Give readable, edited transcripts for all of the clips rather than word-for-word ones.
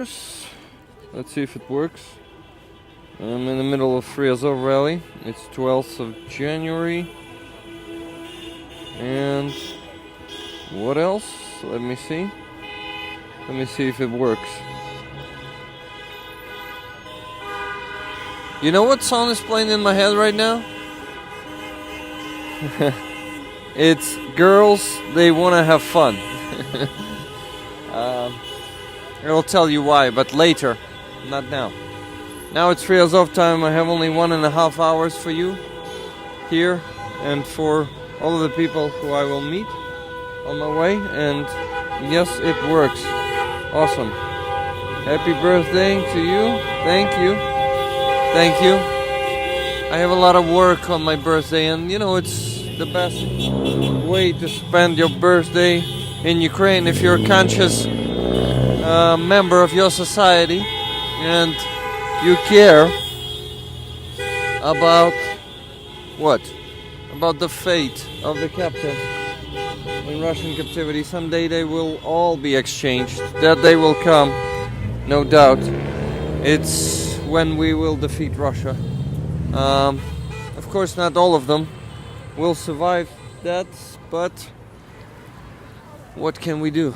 Let's see if it works. I'm in the middle of Free Azov rally. It's 12th of January. And what else? Let me see. Let me see if it works. You know what song is playing in my head right now? It's Girls, They Wanna Have Fun. I'll tell you why, but later, not now. Now it's Free Azov time. I have only 1.5 hours for you here and for all of the people who I will meet on my way. And yes, it works. Awesome. Happy birthday to you. Thank you. Thank you. I have a lot of work on my birthday, and you know, it's the best way to spend your birthday in Ukraine if you're a conscious member of your society and you care about what? About the fate of the captives in Russian captivity. Someday they will all be exchanged. That day will come, no doubt. It's when we will defeat Russia. Of course, not all of them will survive that, but what can we do?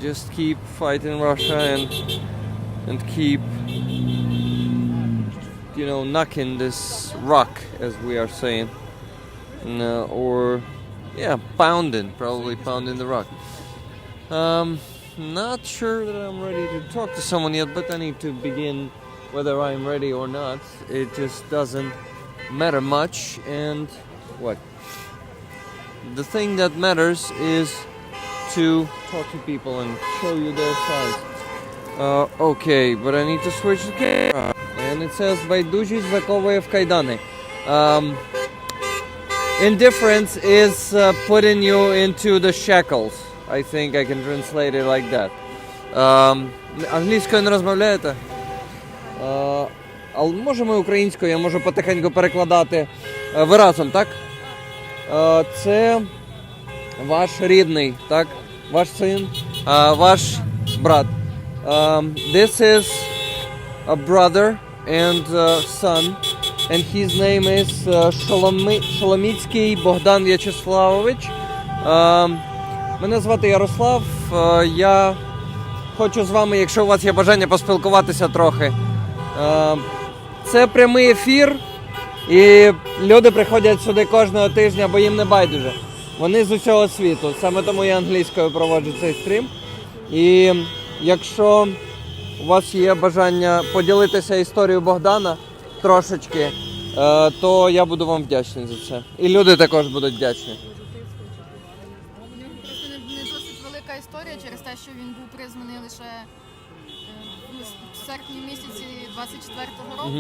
Just keep fighting Russia and keep, you know, knocking this rock, as we are saying, or yeah, probably pounding the rock. Not sure that I'm ready to talk to someone yet, but I need to begin whether I'm ready or not. It just doesn't matter much. And what? The thing that matters is to talk to people and show you their sides. Okay, but I need to switch the camera. And it says байдужість виковує в кайдани. Indifference is putting you into the shackles. I think I can translate it like that. Англійською не розмовляєте? Але можемо українською, я можу потихеньку перекладати. Ви разом, так? Це ваш рідний, так? Ваш син, ваш брат. This is a brother and son, and his name is Шоломіцький Богдан В'ячеславович. Мене звати Ярослав. Я хочу з вами, якщо у вас є бажання, поспілкуватися трохи. Це прямий ефір, і люди приходять сюди кожного тижня, бо їм не байдуже. Вони з усього світу. Саме тому я англійською проводжу цей стрім. І якщо у вас є бажання поділитися історією Богдана трошечки, то я буду вам вдячний за це. І люди також будуть вдячні. У нього просто не досить велика історія через те, що він був призваний лише в серпні місяці 24-го року.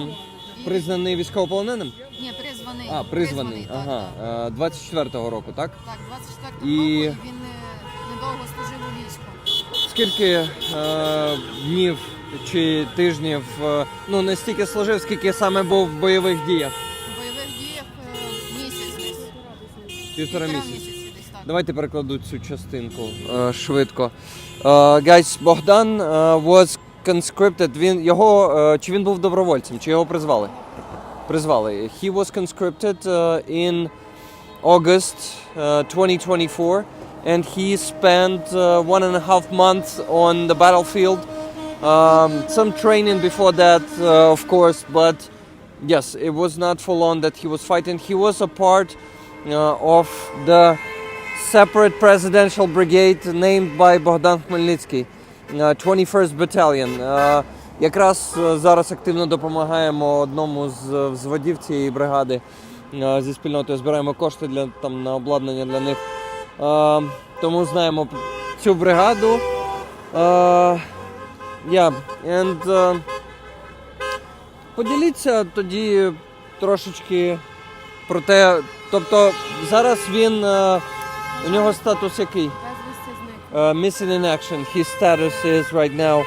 Признаний військовополоненим? Ні, призваний. Призваний. Ага. Так. 24-го року, так? Так, 24-го року, і він недовго служив у війську. Скільки днів чи тижнів, ну не стільки служив, скільки саме був в бойових діях? В бойових діях місяць десь. Півтора місяці десь, так. Давайте перекладу цю частинку швидко. Guys, Богдан was conscripted. Чи він був добровольцем, чи його призвали? Призвали. He was conscripted in August 2024, and he spent 1.5 months on the battlefield. Some training before that, of course, but yes, it was not full on that he was fighting. He was a part of the separate presidential brigade named by Богдан Хмельницький, 21st Battalion. Якраз зараз активно допомагаємо одному з взводів цієї бригади зі спільнотою, збираємо кошти на обладнання для них. Тому знаємо цю бригаду. Поділіться тоді трошечки про те, тобто зараз у нього статус який? Missing in action. His status is right now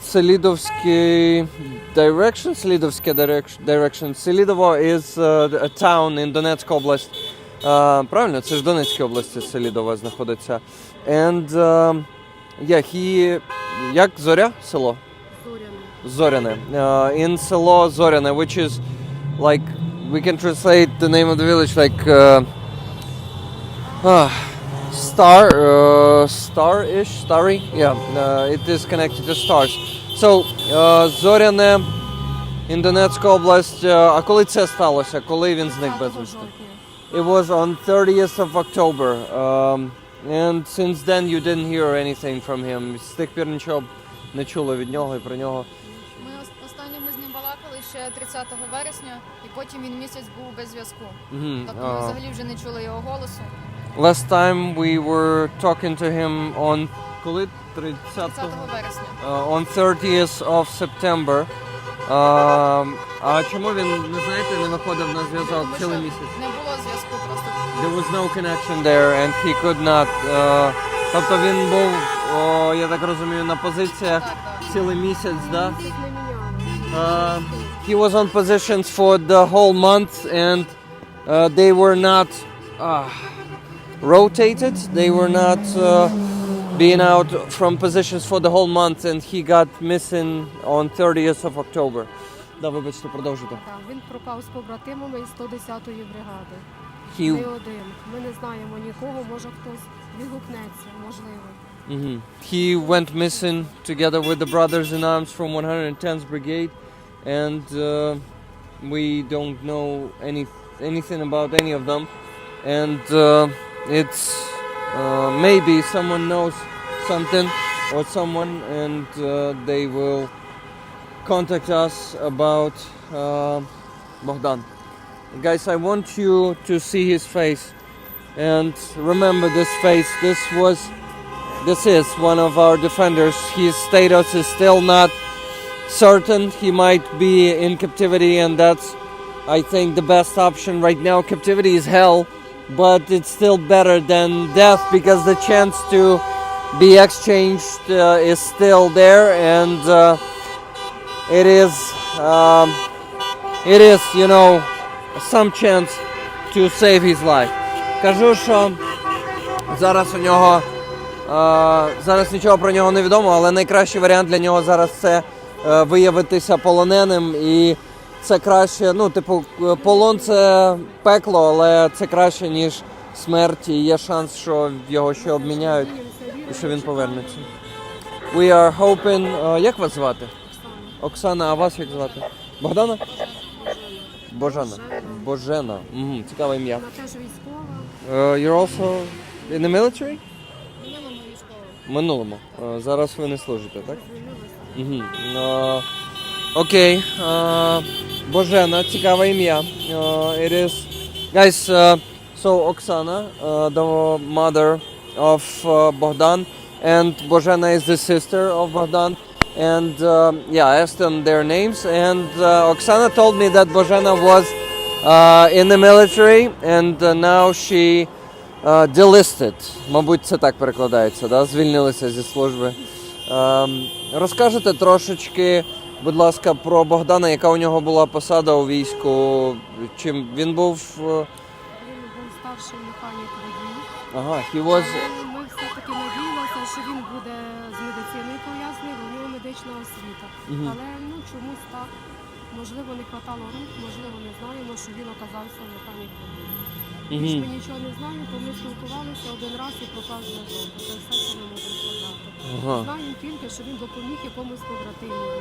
Селідовський direction. Селідово is a town in Donetsk Oblast. Правильно, це ж в Донецькій області селі до вас знаходиться. And he... Як Зоря? Село? Зоряне. In село Зоряне, which is like, we can translate the name of the village like star-ish, starry? Yeah, it is connected to stars. So, Зоряне, Донецька область. А коли це сталося? Коли він зник безвісти? It was on 30th of October. And since then you didn't hear anything from him. З тих пір нічого не чули від нього і про нього. Ми останнє з ним балакали ще 30 вересня, і потім він місяць був без зв'язку. Тобто ми взагалі вже не чули його голосу. Last time we were talking to him on коли 30 вересня. On 30th of September. А чому він, не знаєте, не виходив на зв'язок цілий місяць? Не було зв'язку просто. There was no connection there and he could not. Тобто він був, я так розумію, на позиціях цілий місяць, да? He was on positions for the whole month and they were not rotated. They were not being out from positions for the whole month and he got missing on 30th of October. Да, вибачте, продовжуйте. Так, він пропав з побратимами із 110-ї бригади. He... Не один. Ми не знаємо нікого, може хтось відгукнеться, можливо. He went missing together with the brothers in arms from 110th Brigade and we don't know anything about any of them and it's maybe someone knows something or someone and they will contact us about Bogdan. Guys, I want you to see his face and remember this face. This is one of our defenders. His status is still not certain. He might be in captivity and that's, I think, the best option right now. Captivity is hell, but it's still better than death because the chance to be exchanged is still there and it is, you know, some chance to save his life. Кажу, що зараз у нього, зараз нічого про нього не відомо, але найкращий варіант для нього зараз це виявитися полоненим і це краще, ну, типу, полон це пекло, але це краще, ніж смерть і є шанс, що його ще обміняють і що він повернеться. We are hoping, як вас звати? Оксана, а вас як звати? Богдана? Божана. Божена. Цікаве ім'я. Вона теж військова. You're also in the military? Минулому військовому. Минулому. Зараз ви не служите, так? Окей. Божена, цікаве ім'я. It is... Guys, so Oksana, the mother of Bogdan, and Bozhena is the sister of Bogdan. And yeah, I asked them their names, and Oksana told me that Bozhena was in the military, and now she delisted. Мабуть, це так перекладається, да? Звільнилися зі служби. Розкажете трошечки, будь ласка, про Богдана, яка у нього була посада у війську, чим він був... Він був старший механік водій. Ага, he was... Ми все-таки надіялися, що він буде з медициною пов'язаний, бо в нього медична освіта. Але ну, чомусь так, можливо, не хватало рук, можливо, не знаємо, що він оказався механік водій. Більш ми нічого не знаємо, то ми спілкувалися один раз і пропав зв'язок. Це все, що ми можемо сказати. Знаємо тільки, що він допоміг якомусь побратимові.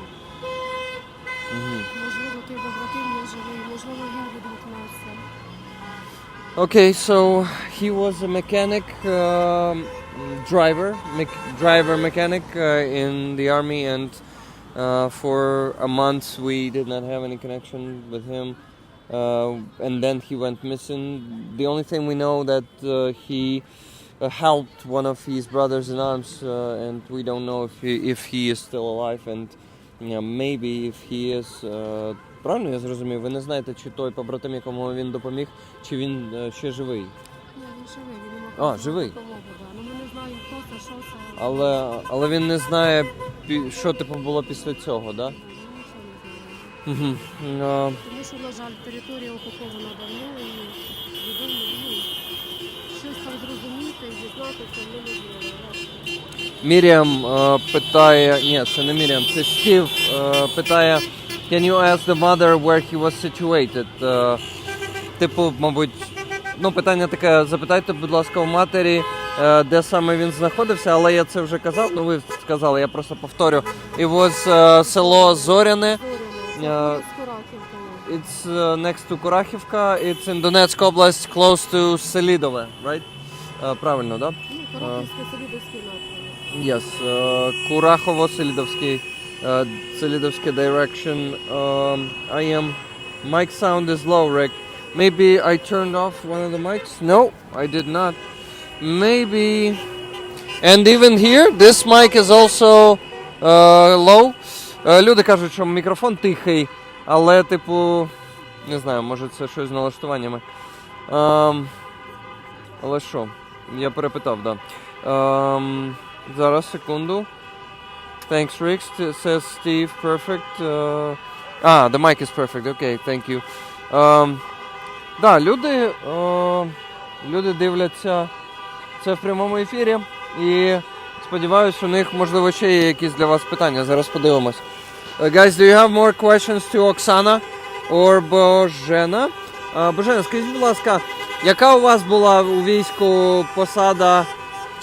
Можливо, той побратим є живий, можливо, він відгукнувся. Okay, so he was a mechanic, driver mechanic in the army, and for a month we did not have any connection with him, and then he went missing. The only thing we know that he helped one of his brothers in arms, and we don't know if he is still alive, and maybe if he is. Правильно я зрозумів? Ви не знаєте, чи той побратим, якому він допоміг, чи він ще живий? Ні, він живий, він йому живий. допомогу. Ну, ми не знаємо, хто це, що це. Але він не знає, що типу було після цього, так? Ми нічого не знаємо. Тому що, на жаль, територія окупована давно і відомо, знати, це ми не віримо. Міріам питає, ні, це не Міріам, це Стів питає, can you ask the mother where he was situated? Типу, мабуть, ну питання таке, запитайте, будь ласка, у матері, де саме він знаходився, але я це вже казав, ну ви сказали, я просто повторю. It was село Зоряне. Це з Курахівкою. It's next to Курахівка, it's in Donetsk область, close to Селідове, right? Правильно, да? Ну, Курахівський Селідовський напрямок. Yes, Курахово-Селідовський, Селідовський direction. I am, mic sound is low, Rick. Maybe I turned off one of the mics? No, I did not. Maybe, and even here, this mic is also low. Люди кажуть, що мікрофон тихий, але, типу, не знаю, може це щось з налаштуваннями. Але що? Я перепитав, да. Зараз, секунду. Thanks, Rick, says Steve, perfect. The mic is perfect, okay, thank you. Да, люди дивляться це в прямому ефірі і сподіваюся, у них, можливо, ще є якісь для вас питання. Зараз подивимось. Guys, do you have more questions to Oksana or Божена? Божена, скажіть, будь ласка, яка у вас була у війську посада,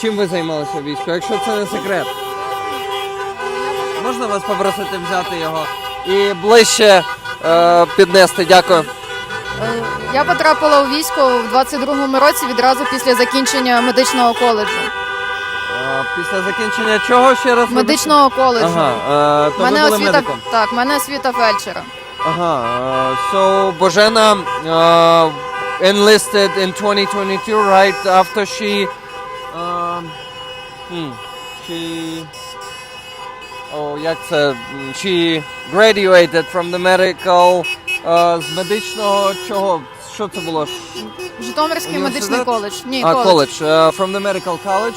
чим ви займалися у війську, якщо це не секрет? Можна вас попросити взяти його і ближче піднести? Дякую. Я потрапила у військо в 22-му році відразу після закінчення медичного коледжу. Після закінчення чого ще раз? Медичного коледжу. Ага, то ви були освіта, медиком? так, в мене освіта фельдшера. Ага, so Божена enlisted in 2022, right after she як це? She graduated from the medical, з медичного чого? Що це було? Житомирський медичний коледж. Ні, коледж. From the medical college.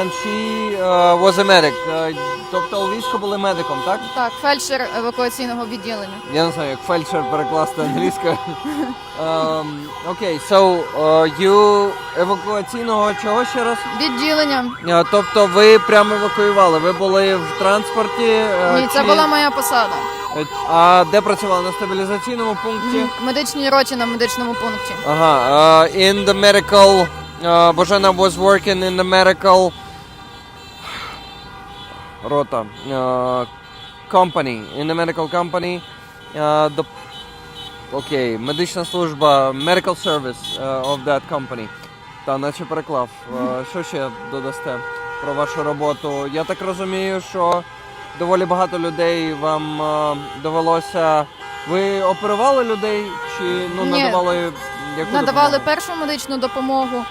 And she was a medic. Тобто у війську були медиком, так? Так, фельдшер евакуаційного відділення. Я не знаю, як фельдшер перекласти англійською. Окей, so you евакуаційного чого ще раз? Відділення. Тобто ви прямо евакуювали, ви були в транспорті? Ні, це була моя посада. А де працювали? На стабілізаційному пункті? В медичній роті на медичному пункті. Ага, in the medical... Божена was working in the medical company. In the medical company, медична служба, medical service of that company. Та, наче переклав. Що ще додасте про вашу роботу? Я так розумію, що доволі багато людей вам довелося... Ви оперували людей чи надавали яку надавали допомогу? першу медичну допомогу.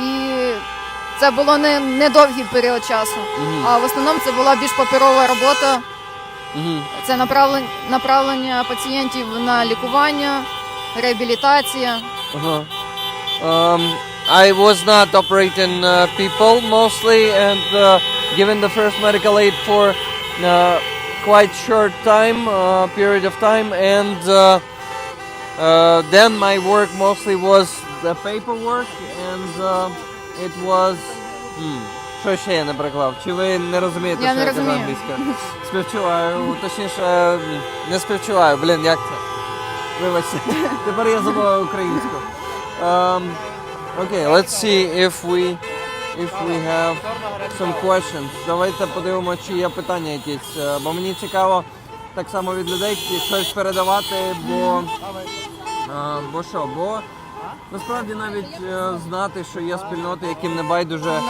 І це було не довгий період часу, а в основному це була більш паперова робота. Це направлення пацієнтів на лікування, реабілітація. I was not operating people mostly and given the first medical aid for quite short time, period of time, and then my work mostly was the paperwork and it was... Що ще я не переклав? Чи ви не розумієте, що я кажу англійською? Співчуваю, точніше, не співчуваю, як це? Вибачте, тепер я забув українську. Okay, let's see if we have some questions. Давайте подивимося, чи є питання якісь, бо мені цікаво так само від людей щось передавати, бо насправді навіть знати, що є спільноти, яким не байдуже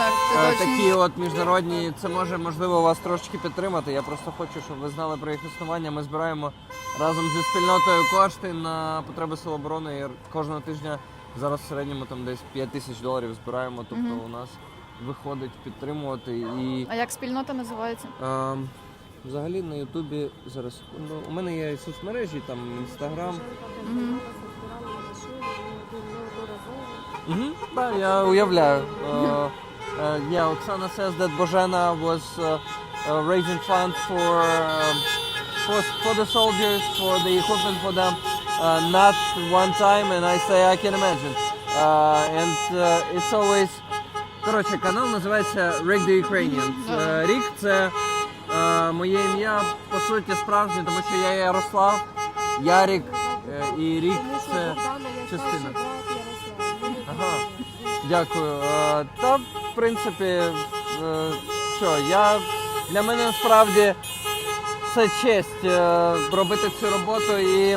такі от міжнародні, це може, можливо, вас трошечки підтримати. Я просто хочу, щоб ви знали про їх існування. Ми збираємо разом зі спільнотою кошти на потреби Сил оборони. І кожного тижня зараз в середньому там десь $5,000 збираємо, тобто у нас виходить підтримувати. І А як спільнота називається? Взагалі на Ютубі зараз секунду. У мене є і соцмережі, там Інстаграм. Так, я уявляю. Oksana says that Bozhena was raising funds for the soldiers, for the equipment for them, not one time, and I say I can imagine. And it's always Коротше, канал називається Rick the Ukrainian. Рік це моє ім'я, по суті, справжнє, тому що я Ярослав, Ярік і Рік це частина. Ага, дякую. Та, в принципі, для мене насправді це честь робити цю роботу і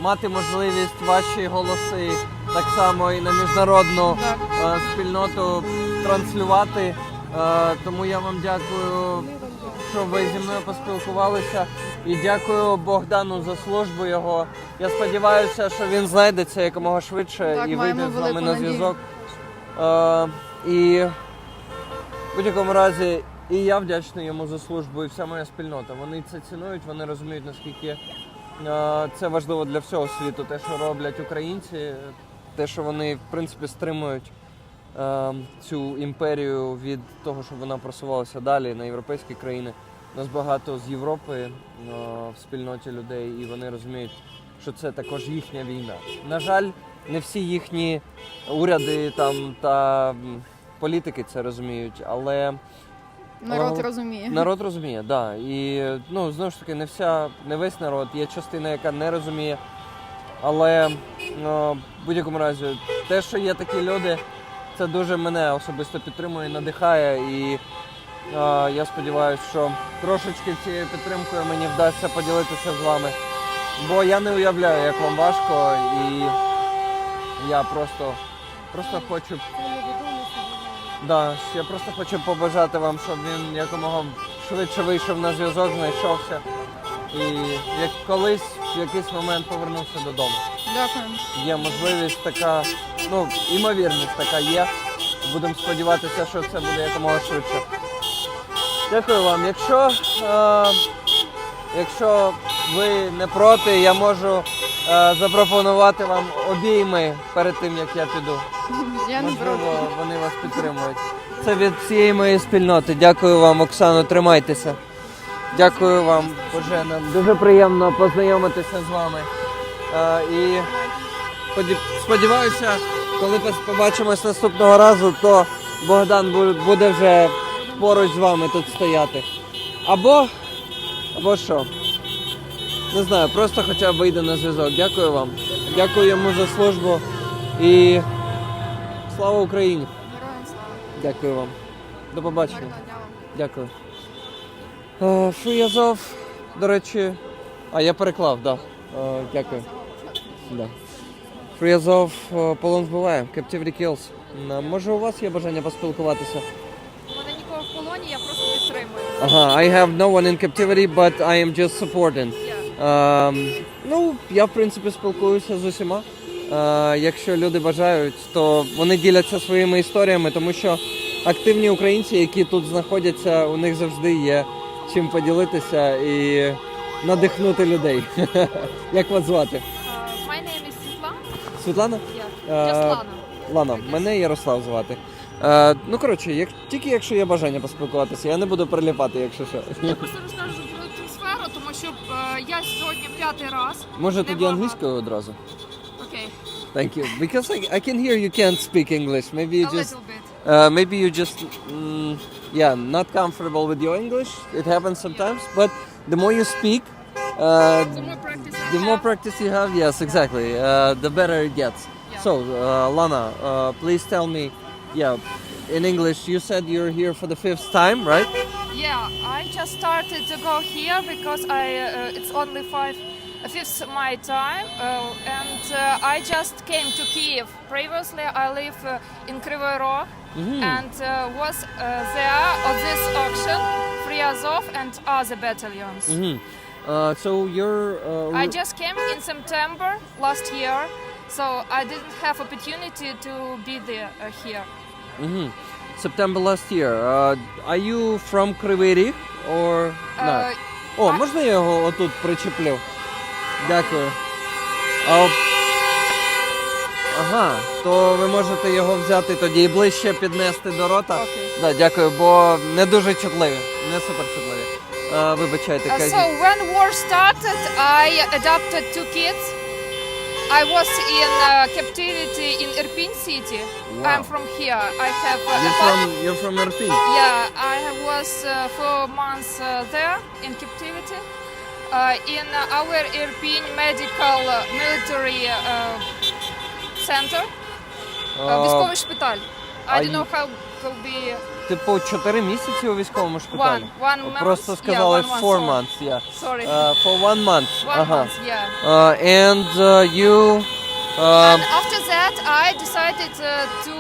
мати можливість ваші голоси так само і на міжнародну спільноту транслювати. Тому я вам дякую, що ви зі мною поспілкувалися. І дякую Богдану за службу його. Я сподіваюся, що він знайдеться якомога швидше і вийде з вами на зв'язок. І в будь-якому разі і я вдячний йому за службу, і вся моя спільнота. Вони це цінують, вони розуміють, наскільки це важливо для всього світу, те, що роблять українці, те, що вони, в принципі, стримують цю імперію від того, щоб вона просувалася далі на європейські країни. Нас багато з Європи в спільноті людей, і вони розуміють, що це також їхня війна. На жаль, не всі їхні уряди та політики це розуміють, але народ розуміє. Народ розуміє, так. Да. І знову ж таки, не весь народ, є частина, яка не розуміє. Але в будь-якому разі, те, що є такі люди, це дуже мене особисто підтримує, надихає. І я сподіваюся, що трошечки цією підтримкою мені вдасться поділитися з вами. Бо я не уявляю, як вам важко, і я просто хочу... я просто хочу побажати вам, щоб він якомога швидше вийшов на зв'язок, знайшовся. І як колись в якийсь момент повернувся додому. Дякую. Є можливість така, імовірність така є. Будемо сподіватися, що це буде якомога швидше. Дякую вам. Якщо ви не проти, я можу запропонувати вам обійми перед тим, як я піду. Я не проти. Можливо, вони вас підтримують. Це від всієї моєї спільноти. Дякую вам, Оксано, тримайтеся. Дякую вам, Божена. Дуже приємно познайомитися з вами. І сподіваюся, коли побачимось наступного разу, то Богдан буде вже поруч з вами тут стояти. Або що? Не знаю, просто хоча б вийде на зв'язок. Дякую вам. Дякую йому за службу. І слава Україні! Героям слава. Дякую вам. До побачення. Гарного дня вам. Дякую. Free Azov, до речі, я переклав, так. Да. Дякую. Да. Free Azov, полон збиває, captivity kills. Може у вас є бажання поспілкуватися? У мене нікого в полоні, я просто підтримую. Ага, I have no one in captivity, but I am just supporting. Я в принципі спілкуюся з усіма. Якщо люди бажають, то вони діляться своїми історіями, тому що активні українці, які тут знаходяться, у них завжди є чим поділитися і надихнути людей. Як вас звати? My name is Світлана. Світлана? Just Lana. Лана, мене Ярослав звати. Коротше, тільки якщо є бажання поспілкуватися, я не буду приліпати, якщо що. Я просто розкажу про цю сферу, тому що я сьогодні 5-й раз. Може тоді англійською одразу? Окей. Thank you. Because I can hear you can't speak English. Maybe you A just... little bit. Not comfortable with your English. It happens sometimes, but the more you speak, The more practice I the more have. practice you have. Yes, exactly. The better it gets. Yeah. So, Lana, please tell me, in English, you said you're here for the 5th time, right? Yeah, I just started to go here because it's only 5th my time, and I just came to Kiev. Previously, I live in Kryvyi Rog, and was there on this auction, Free Azov and other battalions. So you're... I just came in September last year, so I didn't have opportunity to be there here. September last year. Are you from Kryvyi Rih or not? Можна я його отут причеплю? Дякую. Ага, то ви можете його взяти тоді і ближче піднести до рота. Окей. Да, дякую, бо не дуже чутливі, не супер чутливі. Вибачайте, So кажіть. when war started, I adopted 2 kids. I was in captivity in Irpin city. Wow. I'm from here. I have a You're from Irpin? Yeah, I was 4 months there in captivity in our Irpin medical military center. Військовий шпиталь. I don't know how could be. Типу 4 місяці у військовому шпиталі? One month. Просто сказали Yeah, 1 month, 4 sorry. months, yeah. Sorry. For 1 month. 1 month, yeah. And you... And after that, I decided to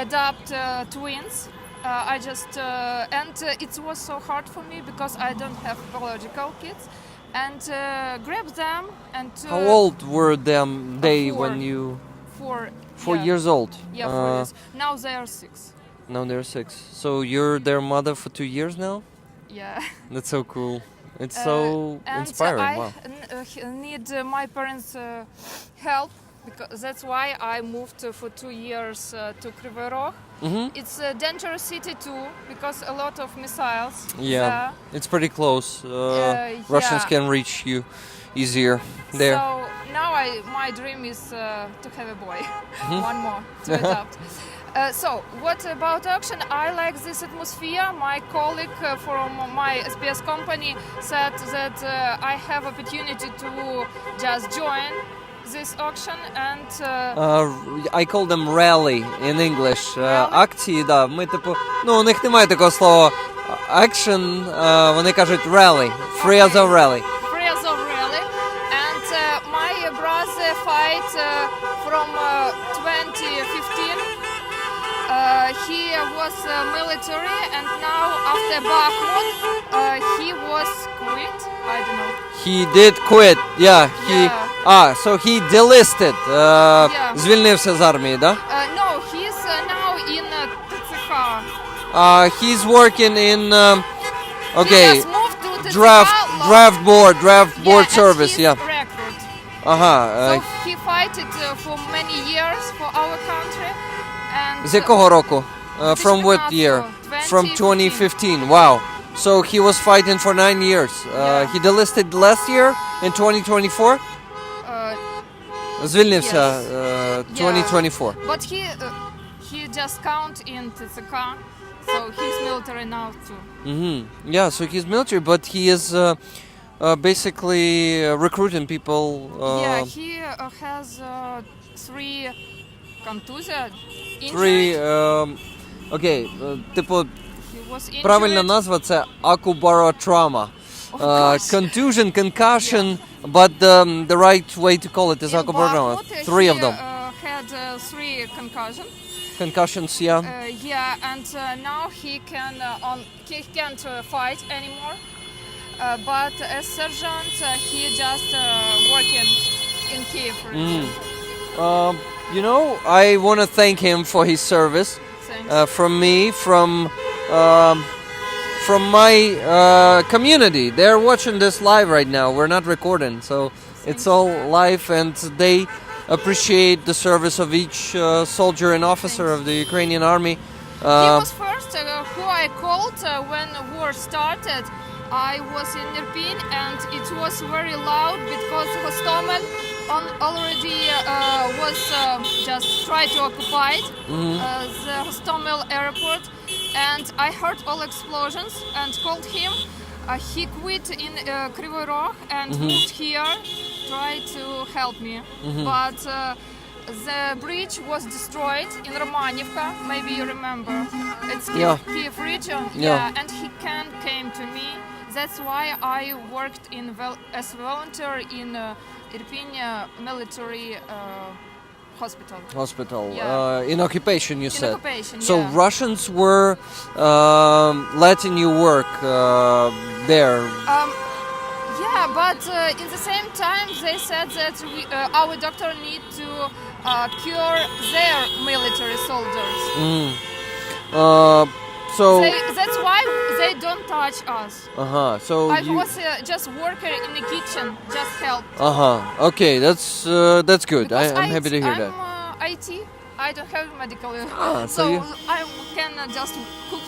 adopt twins. I just and it was so hard for me because I don't have biological kids, and grab them and. How old were they 4. when you... 4. 4 yeah. years old? Yeah, 4 years. Now they are 6. Now they're 6. So you're their mother for 2 years now? Yeah. That's so cool. It's so And inspiring. I Wow. need my parents' help. Because that's why I moved for 2 years to Kryvyi Rog. It's a dangerous city too because a lot of missiles. Yeah, there. it's pretty close. Russians yeah. can reach you easier there. So now my dream is to have a boy, one more to adopt. So what about auction? I like this atmosphere. My colleague from my SPS company said that I have opportunity to just join this auction and I call them rally in English. Акції, да. Ми типу, ну у них немає такого слова action, вони кажуть rally. Free as a rally. free as of rally. And my brother fight from 2015. He was military and now after Bakhmut he was quit. I don't know. He did quit. Yeah, he Yeah. so he delisted. Звільнився з армії, да? No, he's now in TCK. He's working in He okay, just moved to TCK. draft board and service, he's yeah. recruit. Ага. So he fighted for many years for our country. And З якого року? From what year? From 2015. Wow. So he was fighting for 9 years. He delisted last year in 2024. Звільнився 2024. But he just count in TCK, so he's military now too. Yeah, so he's military, but he is basically recruiting people. Yeah, he has 3 contusion Three. injuries. Окей, типу, He was injured. правильна назва це acubaro-trauma. course. Contusion, concussion, but the right way to call it is In acubaro-trauma. Bakhmut, 3 of he, them. had 3 concussions. Concussions, yeah. Yeah, and now he can't fight anymore. But as sergeant, he just working in Kiev region. You know, I want to thank him for his service. Thanks. From me, from my community. They're watching this live right now. We're not recording, so it's all live, and they appreciate the service of each soldier and officer of the Ukrainian army. He was first who I called when war started. I was in Irpin and it was very loud because Hostomel already was just tried to occupy the Hostomel airport, and I heard all explosions and called him. He quit in Kryvyi Rog and moved here, tried to help me, but the bridge was destroyed in Romanivka. Maybe you remember. It's Kiev region. Yeah. And he came to me. That's why I worked as volunteer in Irpin military hospital. In occupation, you said. Occupation, So yeah. Russians were letting you work there. Yeah, but in the same time they said that our doctor need to cure their military soldiers. So That's why they don't touch us. So I you, was just worker in the kitchen, just help. Okay, that's good. I'm happy to hear that. I'm IT. I don't have medical, so you- I can just cook.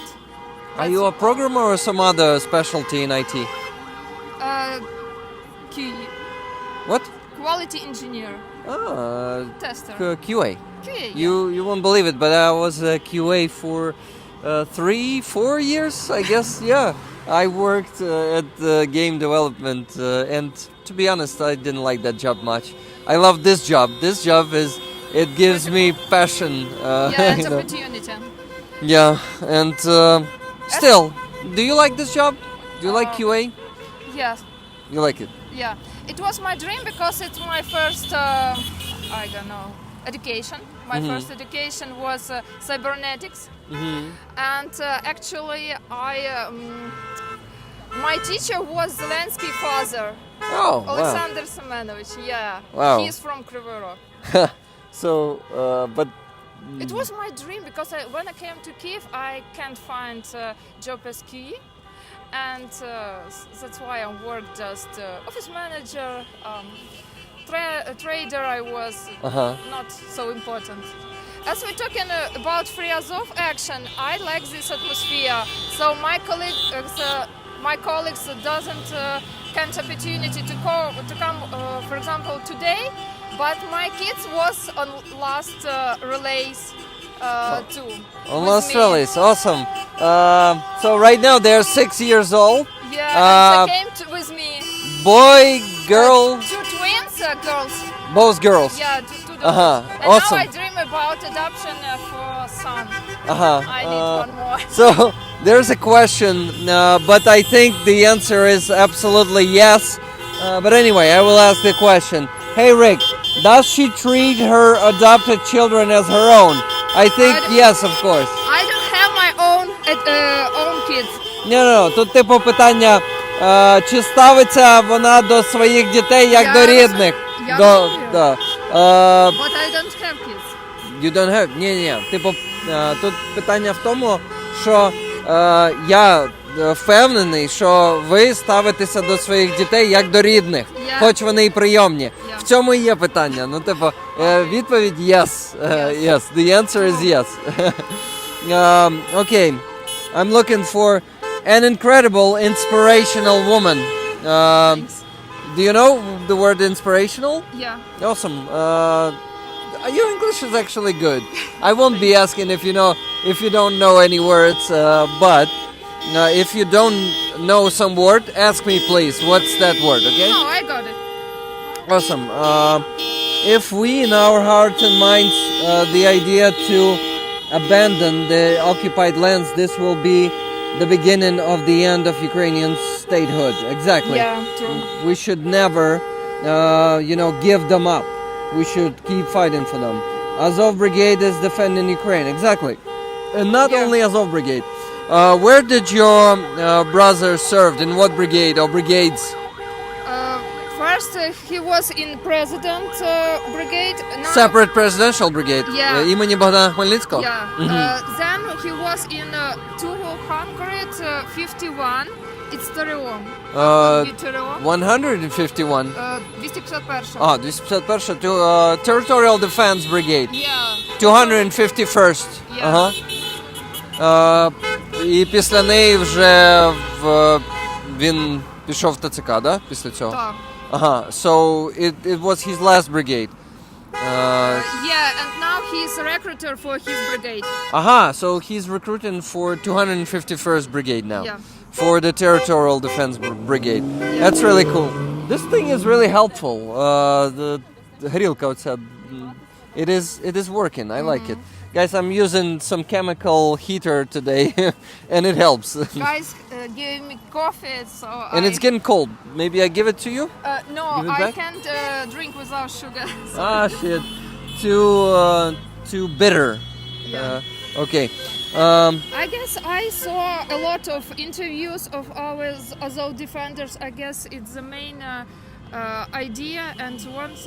Are you a programmer or some other specialty in IT? QE, What? quality engineer. Tester. QA. QA, You won't believe it, but I was a QA for 3-4 years, I guess. Yeah, I worked at game development, and to be honest, I didn't like that job much. I love this job. This job it gives me passion. Yeah, and you know. opportunity. Yeah, and still, do you like this job? Do you like QA? Yes. You like it? Yeah, it was my dream because it's my first, I don't know, education. My first education was cybernetics, and actually, my teacher was Zelensky father, Oh, wow. Alexander Semenovich. Yeah, Wow. he's from Kryvyi Rog. So, but It was my dream because when I came to Kiev, I can't find job as QE. And that's why I worked just office manager, trader. I was not so important. As we're talking about Free Azov action, I like this atmosphere. So my colleagues doesn't get opportunity to come, for example, today. But my kids was on last relays too. on with Lost me. Rallies, awesome. So right now they're 6 years old. Yeah, and they came with me. Boy, girl, Two twins, girls. both girls. Yeah, two daughters. And awesome. now I dream about adoption for son. Uh-huh. I need one more. So there's a question, but I think the answer is absolutely yes. But anyway, I will ask the question. Hey Rick, does she treat her adopted children as her own? I think yes, of course. I don't have my own kids. Ні, тут типу питання, чи ставиться вона до своїх дітей як до рідних? Я До, розумію. да. But I don't have kids. You don't have? Ні. Типу, тут питання в тому, що я впевнений, що ви ставитеся до своїх дітей як до рідних, хоч вони і прийомні. В цьому і є питання. Ну, типу, відповідь yes. Yes. The answer is yes. Okay. I'm looking for an incredible, inspirational woman. Do you know the word inspirational? Yeah. Awesome. Your English is actually good. I won't be asking if you don't know any words, but if you don't know some word, ask me please. What's that word? Okay. No, I got it. Awesome. If we in our hearts and minds the idea to abandon the occupied lands, this will be the beginning of the end of Ukrainian statehood. Exactly. Yeah, true. We should never, give them up. We should keep fighting for them. Azov Brigade is defending Ukraine. Exactly. And not only Azov Brigade. Where did your brother serve? In what brigade or brigades? First, he was in President Brigade. Now, Separate presidential brigade. Yeah. Імені Богдана Хмельницького? Yeah. Then he was in 251. It's Terion. 151. 251. 251. Territorial Defense Brigade. Yeah. 251st. Yeah. І після неї вже він пішов в ТЦК, да? Після цього? Так. So it was his last brigade. Yeah, and now he's a recruiter for his brigade. So he's recruiting for 251st Brigade now. Yeah. For the Territorial Defense Brigade. That's really cool. This thing is really helpful. The горілка оця, it is working. I like it. Guys, I'm using some chemical heater today, and it helps. Guys gave me coffee, so And it's getting cold. Maybe I give it to you? No, Give it I back? can't drink without sugar. Shit. Too bitter. Yeah. Okay. I guess I saw a lot of interviews of our Azov defenders. I guess it's the main idea. And once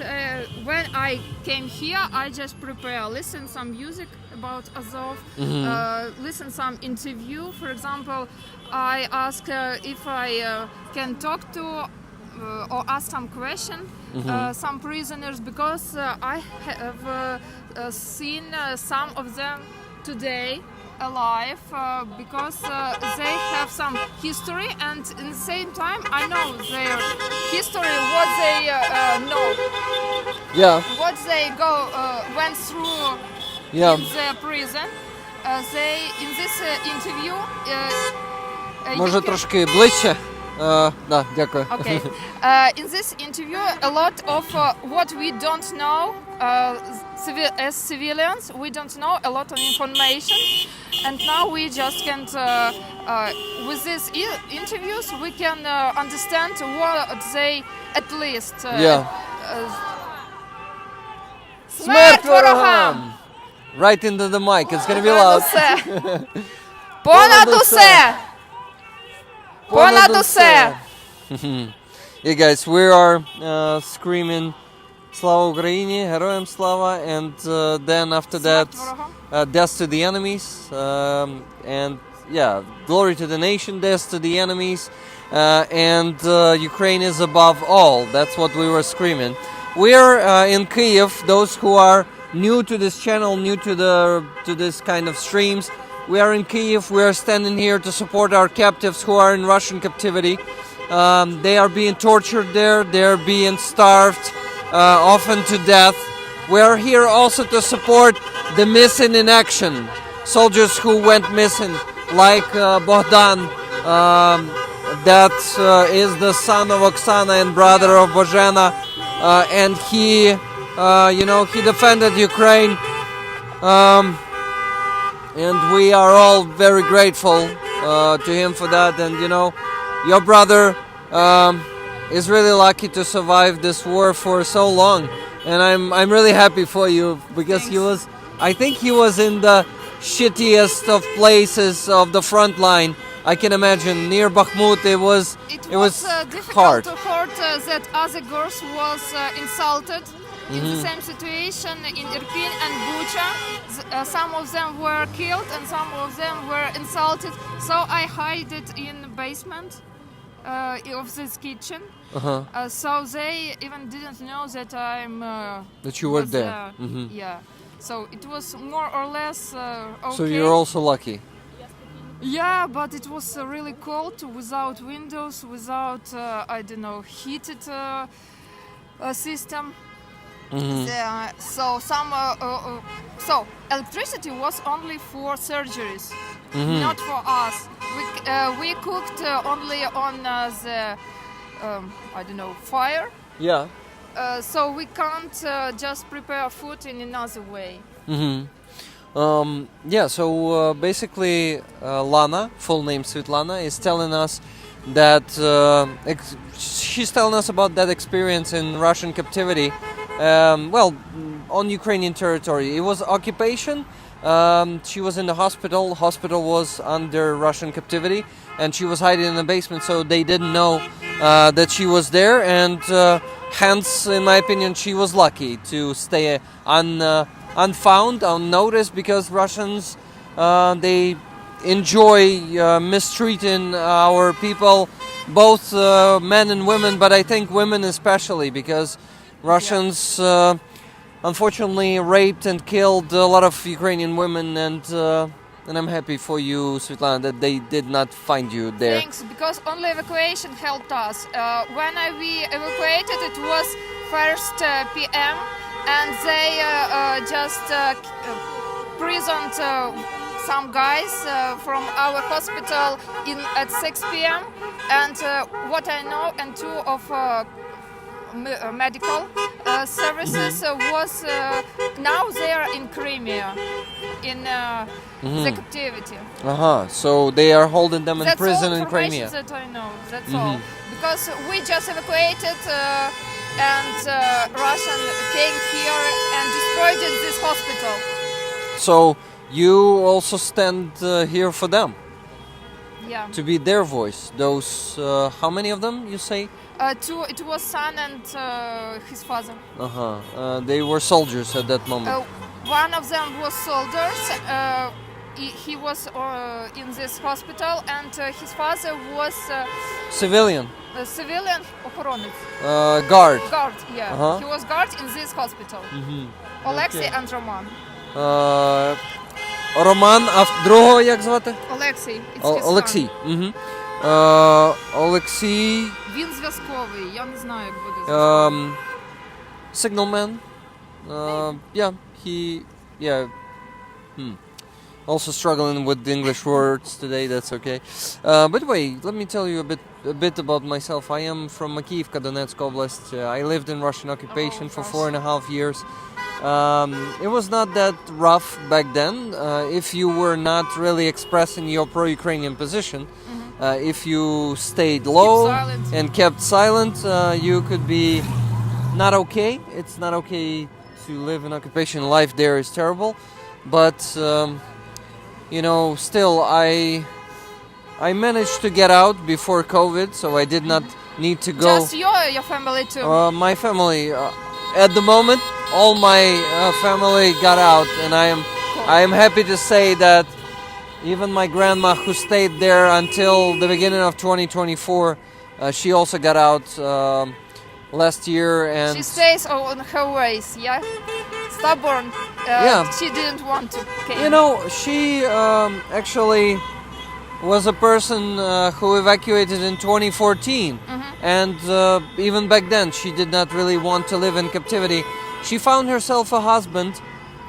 when I came here, I just listen some music about Azov, listen some interview. For example, I ask if I can talk to or ask some question some prisoners, because I have seen some of them today alive, because they have some history, and in the same time I know their history, what they know. Yeah. what they went through Yeah. in the prison. They in this interview. You Може can- трошки ближче? Да, дякую. Okay. In this interview, a lot of what we don't know as civilians, we don't know a lot of information, and now we just can't. With these interviews, we can understand what they at least. Yeah. Смерть ворогам! Right into the mic, it's gonna be Понад loud. усе! Понад усе! Понад усе! Yeah, guys, we are screaming Slava Ukraini, Героям Slava, and then after that, Смерть ворогам! death to the enemies, and yeah, glory to the nation, death to the enemies, and Ukraine is above all. That's what we were screaming. We are in Kyiv. Those who are new to this channel, new to this kind of streams, we are in Kyiv. We are standing here to support our captives who are in Russian captivity. They are being tortured there. They are being starved, often to death. We are here also to support the missing in action soldiers who went missing, like Bogdan, that is the son of Oksana and brother of Bozhena, and he, he defended Ukraine, and we are all very grateful to him for that. And your brother is really lucky to survive this war for so long, and I'm really happy for you, because I think he was in the shittiest of places of the front line. I can imagine near Bakhmut it was difficult hard. to hear that other girls was insulted in the same situation in Irpin and Bucha. Some of them were killed and some of them were insulted. So I hid it in the basement of this kitchen. So they even didn't know that That you were was there. Mhm. Yeah. So it was more or less okay. So you're also lucky. Yeah, but it was really cold, without windows, without heated system. So electricity was only for surgeries, not for us. We cooked only on the fire. Yeah. So we can't just prepare food in another way. So basically Lana, full name Svetlana, is telling us that she's telling us about that experience in Russian captivity, on Ukrainian territory. It was occupation. She was in the hospital. Hospital was under Russian captivity, and she was hiding in the basement, so they didn't know that she was there, and hence, in my opinion, she was lucky to stay unfound, unnoticed, because Russians, they enjoy mistreating our people, both men and women, but I think women especially, because Russians unfortunately raped and killed a lot of Ukrainian women, and I'm happy for you, Svetlana, that they did not find you there. Thanks, because only evacuation helped us. When we evacuated, it was 1st p.m. and they just prisoned some guys from our hospital at 6 p.m. And what I know, and two of medical services was now they are in Crimea, in the captivity. So they are holding them in That's prison all in Crimea. information that I know. That's all. Because we just evacuated and Russian came here and destroyed this hospital. So you also stand here for them, Yeah. to be their voice. Those, how many of them you say? Two. It was son and his father. They were soldiers at that moment. One of them was soldiers. He was in this hospital, and his father was Civilian. Civilian охоронець. Guard. Guard, yeah. Uh-huh. He was guard in this hospital. Олексій and Roman. Роман, а другого як звати? Олексій. It's his son. Олексій. Олексій. Він зв'язковий, я не знаю, як буде зв'язковий. signalman. Yeah. Also struggling with the English words today. That's okay. By the way, let me tell you a bit about myself. I am from Makiivka, Donetsk Oblast. I lived in Russian occupation for 4.5 years. It was not that rough back then. If you were not really expressing your pro-Ukrainian position, if you stayed low and kept silent, you could be not okay. It's not okay to live in occupation. Life there is terrible, but still I managed to get out before COVID, so I did not need to go. Just your family too? My family, at the moment, all my family got out, and I am happy to say that even my grandma, who stayed there until the beginning of 2024, she also got out last year, and she stays on her ways, yeah? Stubborn. She didn't want to. Okay. She actually was a person who evacuated in 2014, and even back then she did not really want to live in captivity. She found herself a husband,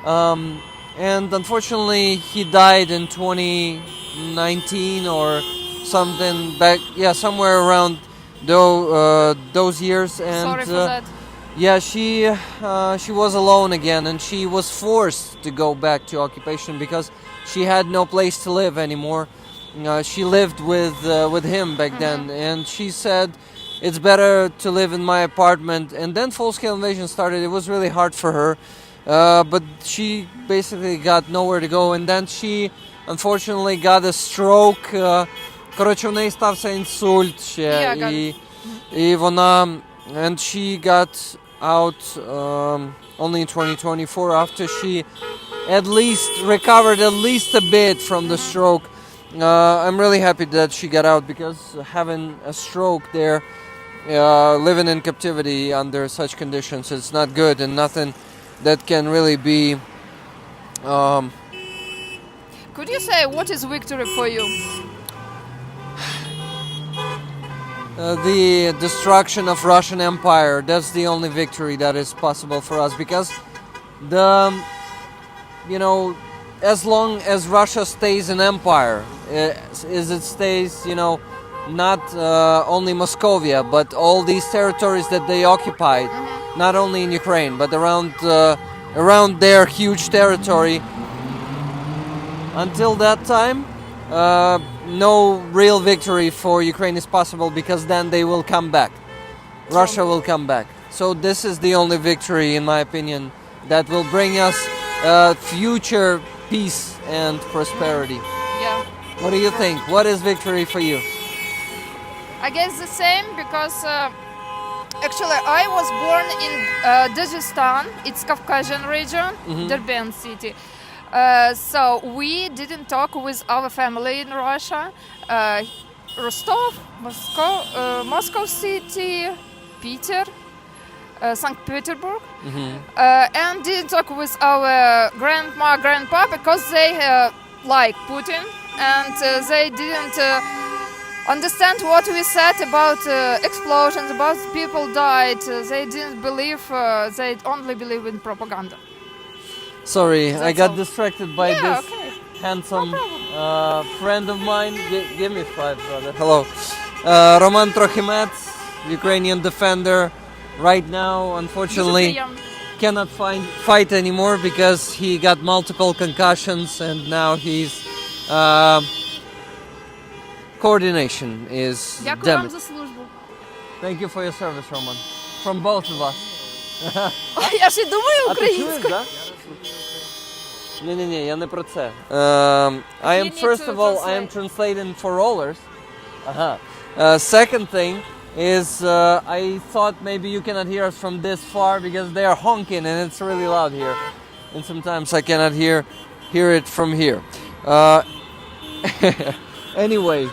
and unfortunately he died in 2019 or something back, somewhere around those years. And sorry for that. Yeah, she was alone again, and she was forced to go back to occupation because she had no place to live anymore. She lived with him back then, and she said it's better to live in my apartment. And then full-scale invasion started. It was really hard for her, but she basically got nowhere to go. And then she unfortunately got a stroke. Коротше, у неї стався інсульт ще, і вона, and she got out only in 2024 after she at least recovered at least a bit from the stroke. I'm really happy that she got out, because having a stroke there, living in captivity under such conditions, it's not good, and nothing that can really be. Could you say what is victory for you? The destruction of Russian Empire. That's the only victory that is possible for us, because as long as Russia stays an empire, as it stays, not only Moscovia, but all these territories that they occupied, not only in Ukraine, but around their huge territory. Until that time, no real victory for Ukraine is possible, because then they will come back. Russia will come back. So this is the only victory, in my opinion, that will bring us future peace and prosperity. Yeah. What do you think? What is victory for you? I guess the same, because actually I was born in Dagestan. It's Caucasian region, Derben city. So we didn't talk with our family in Russia. Rostov, Moscow city, Peter, St. Petersburg, and didn't talk with our grandma, grandpa, because they like Putin, and they didn't understand what we said about explosions, about people died. They didn't believe. They only believe in propaganda. Sorry, I got distracted by this handsome friend of mine. Give me 5, brother. Hello. Roman Trochimets, Ukrainian defender. Right now, unfortunately, cannot fight anymore because he got multiple concussions, and now he's coordination is damaged. Thank you for your service, Roman. From both of us. Я ж і думаю українською. Ні, я не про це. I am, first of all, I am translating for rollers. Second thing is, I thought maybe you cannot hear us from this far because they are honking and it's really loud here. And sometimes I cannot hear it from here. Anyway,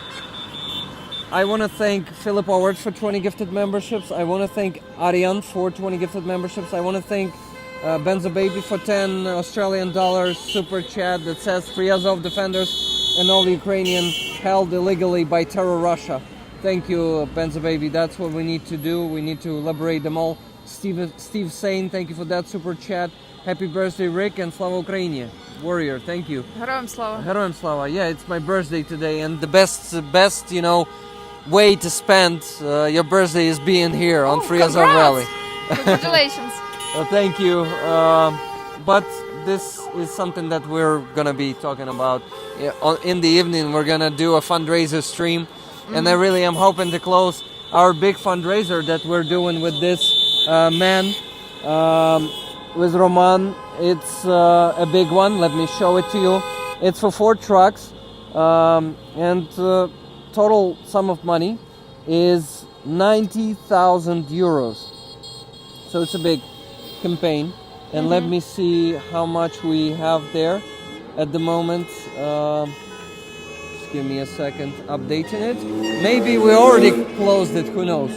I want to thank Philip Howard for 20 gifted memberships. I want to thank Ariane for 20 gifted memberships. I want to thank Benza Baby for 10 Australian dollars super chat that says free Azov defenders and all Ukrainian held illegally by terror Russia. Thank you, Benza Baby. That's what we need to do. We need to liberate them all. Steve saying thank you for that super chat. Happy birthday, Rick, and Slava Ukraini. Warrior, thank you. Героям слава. Heroям Slava. Yeah, it's my birthday today, and the best, way to spend your birthday is being here on Free Azov congrats. Rally. Congratulations. Thank you. But this is something that we're gonna be talking about in the evening. We're gonna do a fundraiser stream, and I really am hoping to close our big fundraiser that we're doing with this man, with Roman. It's a big one. Let me show it to you. It's for 4 trucks, and total sum of money is 90,000 euros. So it's a big campaign. And let me see how much we have there at the moment. Just give me a second, updating it. Maybe we already closed it, who knows.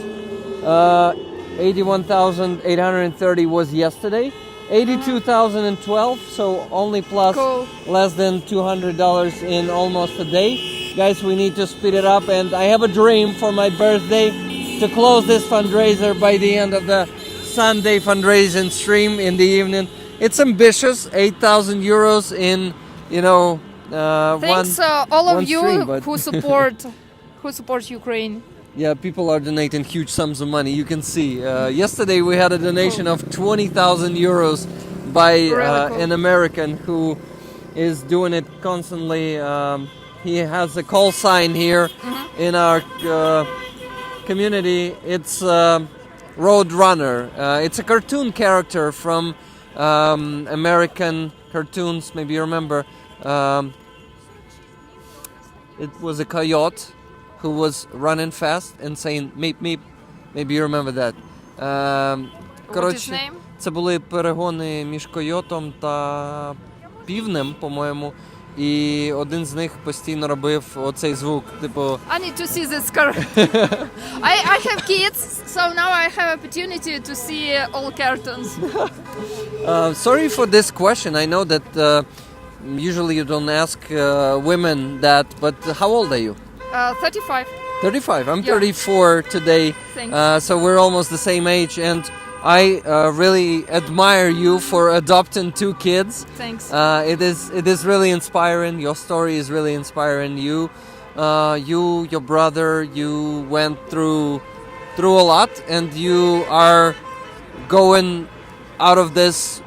81,830 was yesterday. 82,012, so only plus Cool. less than $200 in almost a day. Guys, we need to speed it up, and I have a dream for my birthday to close this fundraiser by the end of the Sunday fundraising stream in the evening. It's ambitious, 8,000 euros in, Thanks all of one you stream, but- who support Ukraine. Yeah, people are donating huge sums of money. You can see. Yesterday we had a donation of 20,000 euros by Really cool. an American who is doing it constantly. He has a call sign here in our community. It's Roadrunner. It's a cartoon character from American cartoons. Maybe you remember. It was a coyote who was running fast and saying meep meep. Maybe you remember that. What is his name? Це були перегони між койотом та півнем, по-моєму. І один з них постійно робив оцей звук, типу. I need to see this car. I have kids, so now I have opportunity to see all cartoons. Sorry for this question. I know that usually you don't ask women that, but how old are you? 35. 35. I'm Yeah. 34 today. Thanks. So we're almost the same age, and I really admire you for adopting 2 kids. Thanks. It is really inspiring. Your story is really inspiring. Your brother, you went through a lot, and you are going out of this,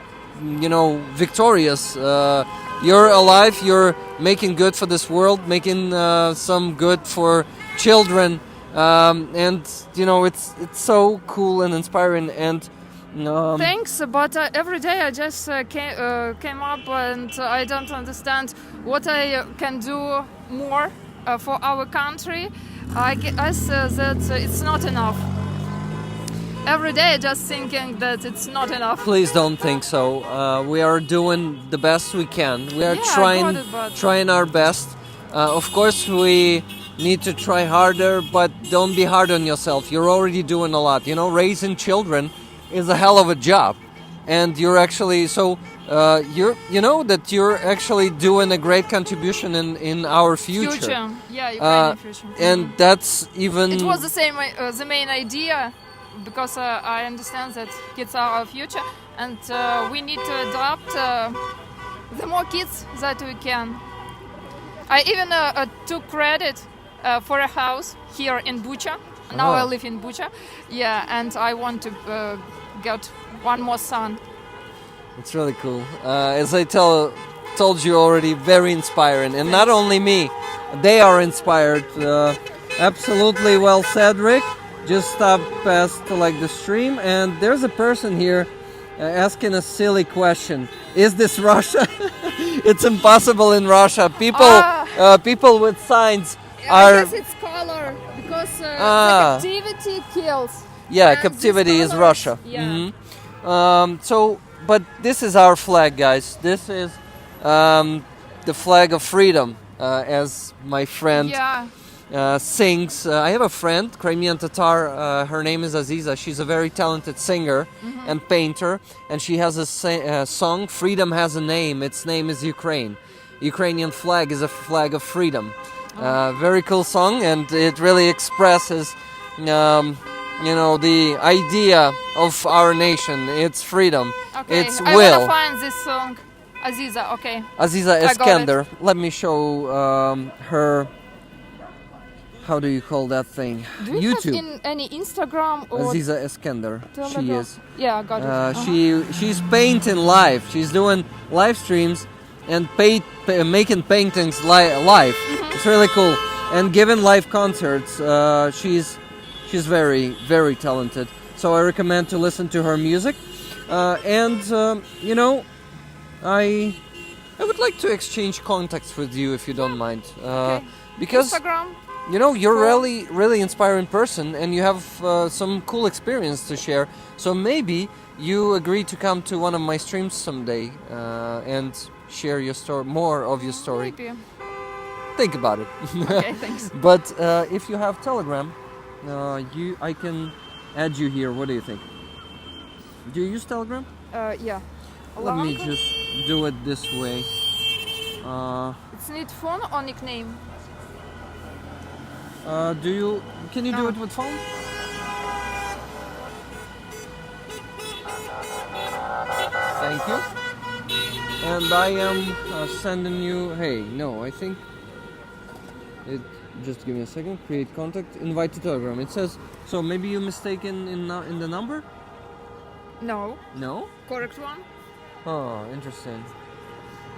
victorious. You're alive. You're making good for this world, making some good for children. And it's so cool and inspiring, and Thanks, but every day I just came up and I don't understand what I can do more for our country. I guess that it's not enough. Every day just thinking that it's not enough. please don't think so. We are doing the best we can. We are Yeah, I got it, but- trying our best. Of course, we need to try harder, but don't be hard on yourself. You're already doing a lot. Raising children is a hell of a job, and you're actually you're actually doing a great contribution in our future. Yeah, Ukrainian future. And that's even. It was the main idea, because I understand that kids are our future, and we need to adopt the more kids that we can. I even took credit for a house here in Bucha. Now I live in Bucha. Yeah, and I want to get one more son. It's really cool. As I told you already, very inspiring. And not only me, they are inspired. Absolutely well said, Rick. Just stop past the stream, and there's a person here asking a silly question. Is this Russia? It's impossible in Russia. People with signs are... I guess it's color, because the captivity kills. Yeah, And captivity this is color- Russia. Yeah. But this is our flag, guys. This is the flag of freedom, as my friend sings. I have a friend, Crimean Tatar. Her name is Aziza. She's a very talented singer and painter, and she has a song. Freedom has a name. Its name is Ukraine. Ukrainian flag is a flag of freedom. Very cool song, and it really expresses you know, the idea of our nation. It's freedom. Okay, It's I will. wanna find this song. Aziza, okay. Aziza I got Eskander. Let me show her. How do you call that thing? Do you YouTube. have in any Instagram or Aziza Eskander. She Telegram? is. Yeah, I got it. She's painting live. She's doing live streams and making paintings live. It's really cool. And giving live concerts. She's very, very talented. So I recommend to listen to her music. You know, I would like to exchange contacts with you if you don't mind. Okay. Because Instagram? you know, you're Cool. really inspiring person, and you have some cool experience to share. So maybe you agree to come to one of my streams someday and share your story, more of your story. Maybe. Think about it. Okay, thanks. But if you have Telegram, I can add you here. What do you think? Do you use Telegram? Yeah. Let me Alanka? just do it this way. It's need phone or nickname? Can you do No. it with phone? Thank you. And I am sending you. Hey, no, I think it. Just give me a second. Create contact. Invite to Telegram. It says. So maybe you mistaken in the number? No. No. Correct one? Oh, interesting.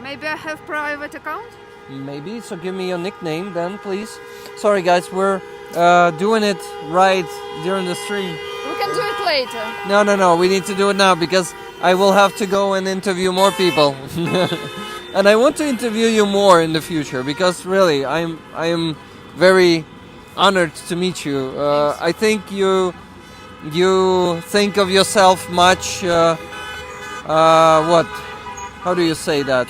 Maybe I have private account? Maybe. So give me your nickname then, please. Sorry, guys. We're doing it right during the stream. We can do it later. No. We need to do it now because I will have to go and interview more people, and I want to interview you more in the future because really, I am very honored to meet you. I think you think of yourself much. What? How do you say that?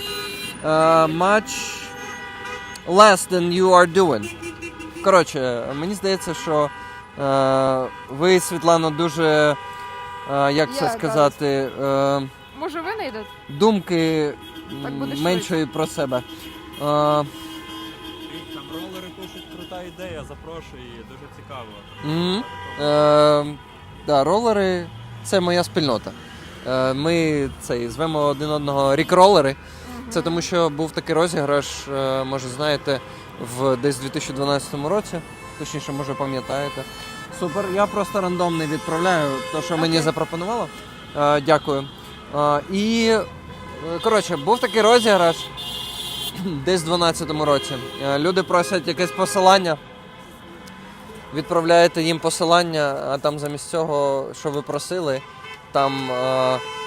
Much less than you are doing. Коротше, мені здається, що ви, Світлано, дуже, як це Yeah, сказати, Може ви знайдете? думки Так буде меншої про себе. Там ролери пишуть, крута ідея, запрошую її, дуже цікаво. Да, ролери – це моя спільнота. Ми звемо один одного рік-ролери. Це тому, що був такий розіграш, може знаєте, десь в 2012 році. Точніше, може пам'ятаєте. Супер, я просто рандомний відправляю те, що мені запропонувало. Дякую. І, коротше, був такий розіграш десь в 2012 році. Люди просять якесь посилання. Відправляєте їм посилання, а там замість цього, що ви просили, там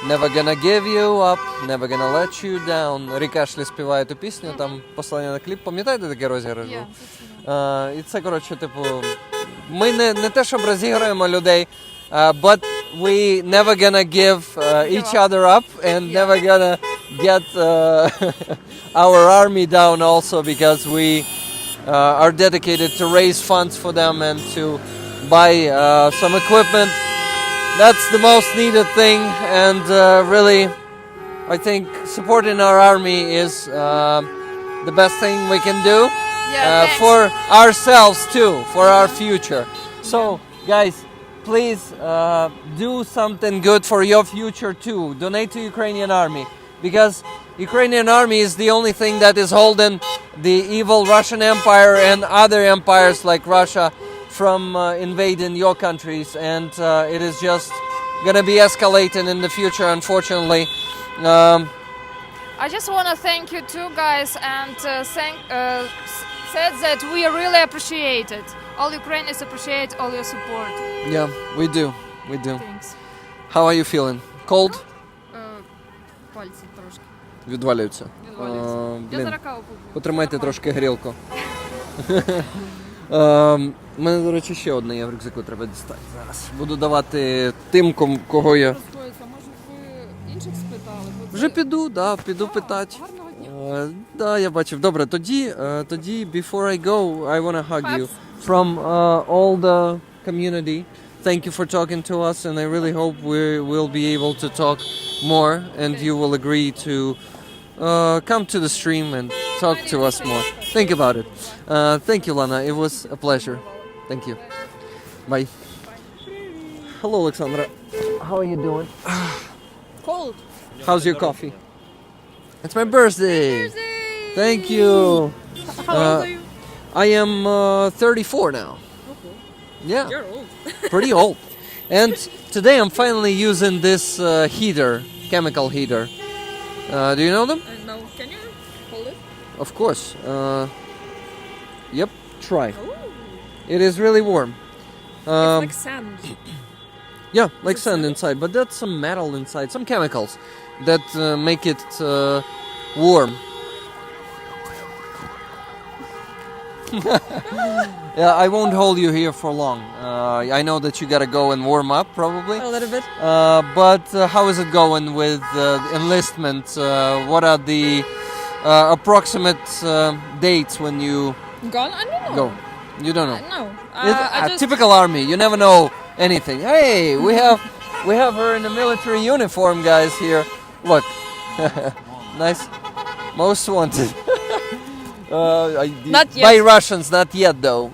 Never gonna give you up, never gonna let you down. Рік Ешлі співає ту пісню, там посилання на кліп. Пам'ятаєте такий розіграш був? І це, коротше, типу, ми не те, щоб розіграємо людей, but we never gonna give each other up and never gonna get our army down also because we are dedicated to raise funds for them and to buy some equipment. That's the most needed thing, and really, I think supporting our army is the best thing we can do for ourselves too, for our future. So, guys, please do something good for your future too. Donate to Ukrainian army, because Ukrainian army is the only thing that is holding the evil Russian Empire and other empires like Russia from invading your countries, and it is just gonna be escalating in the future, unfortunately. I just want to thank you too, guys, and said that we really appreciate it. All Ukrainians appreciate all your support. Yeah, we do. Thanks. How are you feeling? Cold? Пальці трошки. Відвалюються. Я Блін, зараз каву поп'ю. потримайте трошки грілку. У мене, до речі, ще одне є в рюкзаку, треба дістати зараз. Буду давати тим, кого я... Розходиться, може ви інших спитали? Бо це- Вже піду питати. Гарного дня. Да, я бачив. Добре, тоді, before I go, I want to hug you from all the community. Thank you for talking to us, and I really hope we will be able to talk more, and you will agree to come to the stream and talk to us more. Think about it. Thank you, Lana. It was a pleasure. Thank you. Bye. Hello, Alexandra. How are you doing? Cold. How's your coffee? It's my birthday. Thank you. How old are you? I am 34 now. Okay. Yeah. You're old. Pretty old. And today I'm finally using this heater, chemical heater. Do you know them? No. Can you hold it? Of course. Yep, try. Oh. It is really warm. It's like sand. Yeah, like sand inside, but that's some metal inside, some chemicals that make it warm. Yeah, I won't hold you here for long. I know that you gotta go and warm up, probably. A little bit. But how is it going with enlistment? What are the approximate dates when you Gone? I don't know. go? You don't know. No. It's I just... typical army. You never know anything. Hey, we have her in a military uniform, guys. Here, look, nice, most wanted. Not yet. By Russians, not yet though.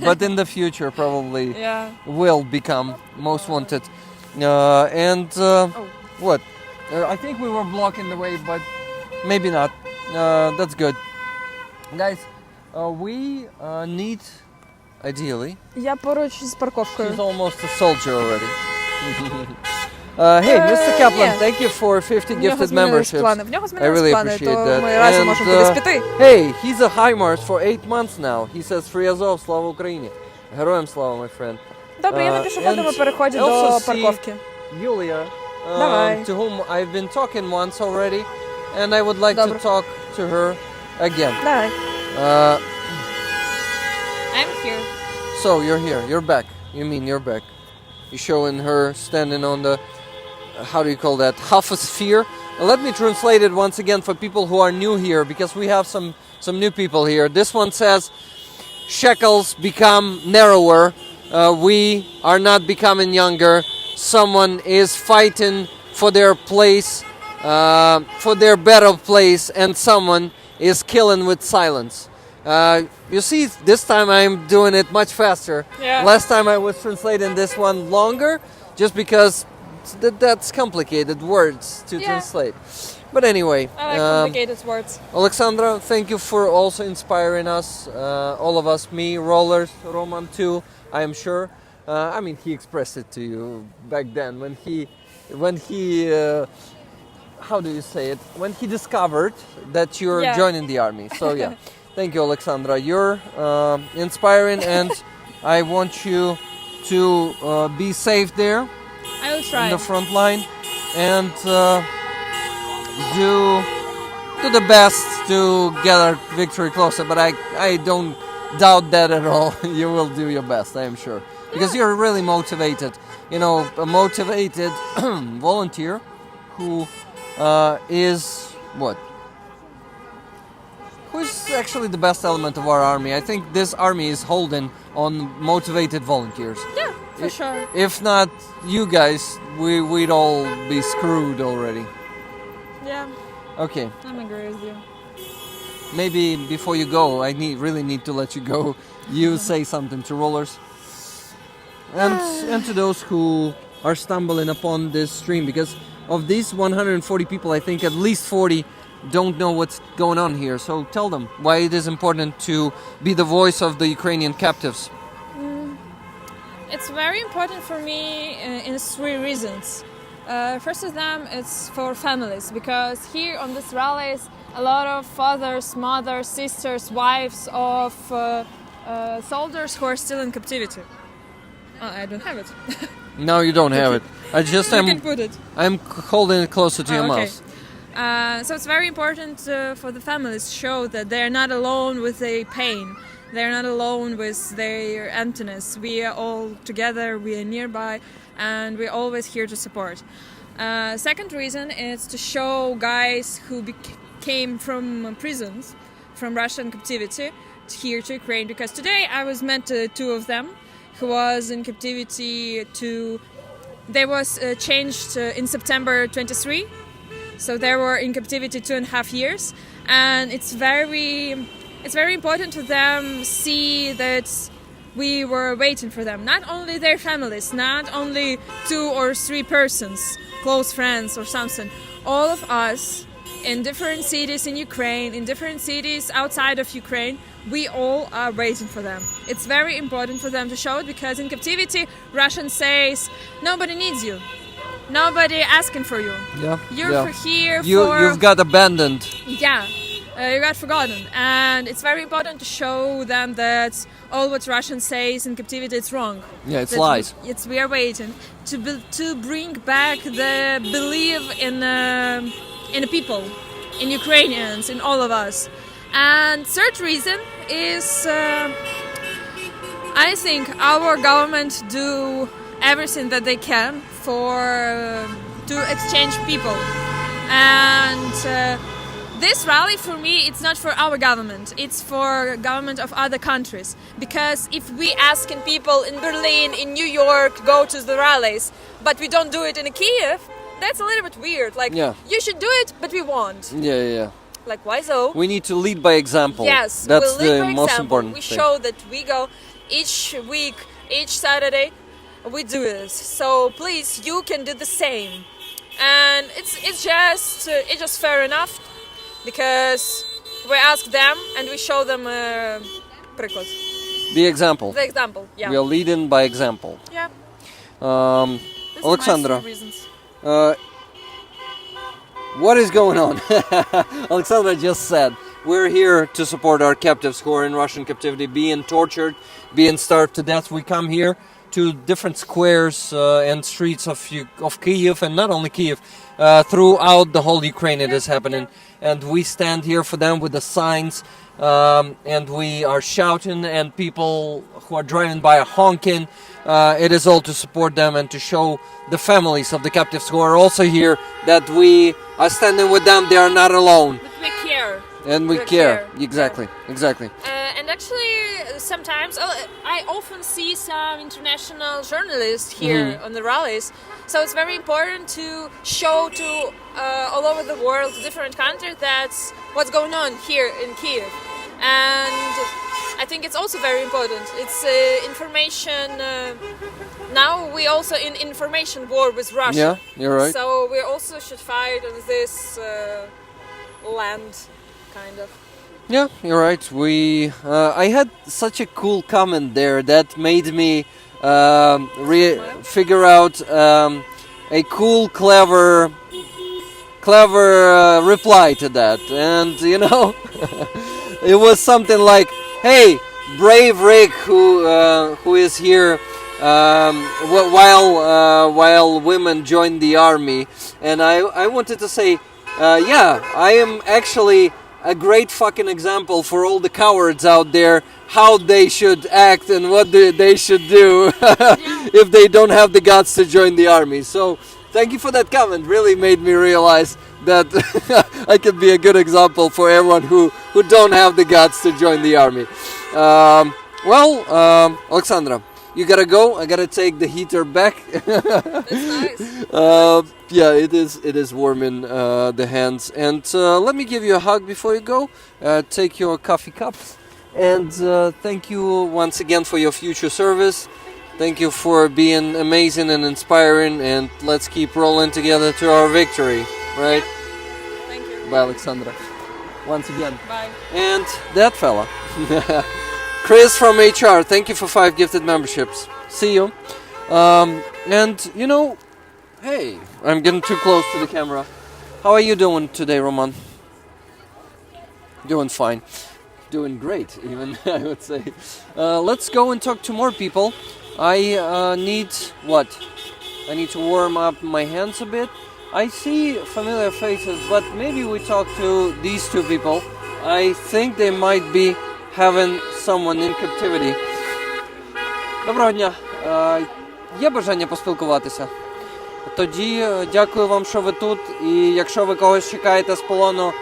But in the future, probably Yeah. will become most wanted. What? I think we were blocking the way, but maybe not. That's good, guys. We need, ideally. Я поруч з парковкою. She's almost a soldier already. Hey, Mr. Kaplan, yeah. thank you for 50 В нього gifted змінились memberships. плани. В нього I змінились really плани, appreciate то that. ми разом можемо кудись піти. Hey, he's a HIMARS for 8 months now. He says free Azov, слава Україні. Героям слава, my friend. Добре, я на пішохідному переході also до see парковки. Yulia, Давай. to whom I've been talking once already, and I would like to Добре. talk to her again. Давай. I'm here. So you're here. You're back. You mean you're back? You're showing her standing on the, how do you call that? Half a sphere. Let me translate it once again for people who are new here, because we have some new people here. This one says, shekels become narrower. We are not becoming younger. Someone is fighting for their place, for their better place, and someone is killing with silence. You see, this time I'm doing it much faster. Yeah. Last time I was translating this one longer, just because that's complicated words to translate. But anyway, I like complicated words. Alexandra, thank you for also inspiring us, all of us, me, Rollers, Roman too, I am sure. I mean, he expressed it to you back then when he how do you say it? When he discovered that you're joining the army. So yeah, thank you, Alexandra. You're inspiring, and I want you to be safe there. I will try. In the front line, and do the best to get our victory closer. But I don't doubt that at all. You will do your best, I am sure, because you're really motivated. You know, a motivated volunteer who is what? Who is actually the best element of our army? I think this army is holding on motivated volunteers. Yeah, for sure. If not you guys, we'd all be screwed already. Yeah, Okay, I'm agree with you. maybe before you go, I really need to let you go. You say something to Rollers. And to those who are stumbling upon this stream, because of these 140 people, I think at least 40 don't know what's going on here. So tell them why it is important to be the voice of the Ukrainian captives. It's very important for me in 3 reasons. First of them, it's for families, because here on these rallies, a lot of fathers, mothers, sisters, wives of soldiers who are still in captivity. Oh, I don't have it. No, you don't have it. I just You can put it. I'm holding it closer to your okay. mouth. So it's very important for the families to show that they're not alone with their pain. They're not alone with their emptiness. We are all together, we are nearby, and we're always here to support. Second reason is to show guys who came from prisons, from Russian captivity, here to Ukraine. Because today I was met 2 of them who was in captivity they was changed in September 23. So they were in captivity 2.5 years, and it's very important to them see that we were waiting for them. Not only their families, not only 2 or 3 persons, close friends or something. All of us in different cities in Ukraine, in different cities outside of Ukraine, we all are waiting for them. It's very important for them to show it, because in captivity, Russian says, nobody needs you. Nobody asking for you. Yeah. You're here You've got abandoned. Yeah, you got forgotten. And it's very important to show them that all what Russian says in captivity is wrong. Yeah, it's That lies. we are waiting to bring back the belief in the people, in Ukrainians, in all of us. And third reason is I think our government do everything that they can for to exchange people. And this rally for me, it's not for our government, it's for government of other countries. Because if we asking people in Berlin, in New York, go to the rallies, but we don't do it in Kiev, that's a little bit weird. Like, you should do it, but we won't. Yeah. Like, why so? We need to lead by example. Yes, that's we lead the by most example. important We thing. show that we go each week, each Saturday, we do this. So please, you can do the same. And it's just fair enough, because we ask them and we show them приклад. The example. The example, yeah. We are leading by example. Yeah. This Alexandra, is my reasons. what is going on? Alexandra just said, we're here to support our captives who are in Russian captivity, being tortured, being starved to death. We come here to different squares and streets of Kyiv, and not only Kyiv, throughout the whole Ukraine it is happening. And we stand here for them with the signs, and we are shouting, and people who are driving by are honking. It is all to support them and to show the families of the captives who are also here that we are standing with them. They are not alone. But we care. And we care. Exactly. And actually, sometimes I often see some international journalists here on the rallies. So it's very important to show to all over the world, different countries, that's what's going on here in Kyiv. And I think it's also very important. It's information. Now we also in information war with Russia. Yeah, you're right. So we also should fight on this land, kind of. Yeah, you're right. I had such a cool comment there that made me figure out a cool, clever reply to that. And it was something like, "Hey, brave Rick, who is here while women join the army." And I wanted to say, yeah, I am actually a great fucking example for all the cowards out there, how they should act and what they should do if they don't have the guts to join the army. So thank you for that comment. Really made me realize that I can be a good example for everyone who don't have the guts to join the army. Alexandra, you gotta go. I gotta take the heater back. That's nice. Yeah, it is warming the hands. And let me give you a hug before you go. Take your coffee cups. And thank you once again for your future service. Thank you for being amazing and inspiring. And let's keep rolling together to our victory. Right? Thank you. Bye, Alexandra. Once again. Bye. And that fella. Chris from HR, thank you for 5 gifted memberships. See you. Hey, I'm getting too close to the camera. How are you doing today, Roman? Doing fine. Doing great, even, I would say. Let's go and talk to more people. I need to warm up my hands a bit. I see familiar faces, but maybe we talk to these 2 people. I think they might be having someone in captivity. Доброго дня. Є бажання поспілкуватися? Тоді дякую вам, що ви тут. І якщо ви когось чекаєте з полону,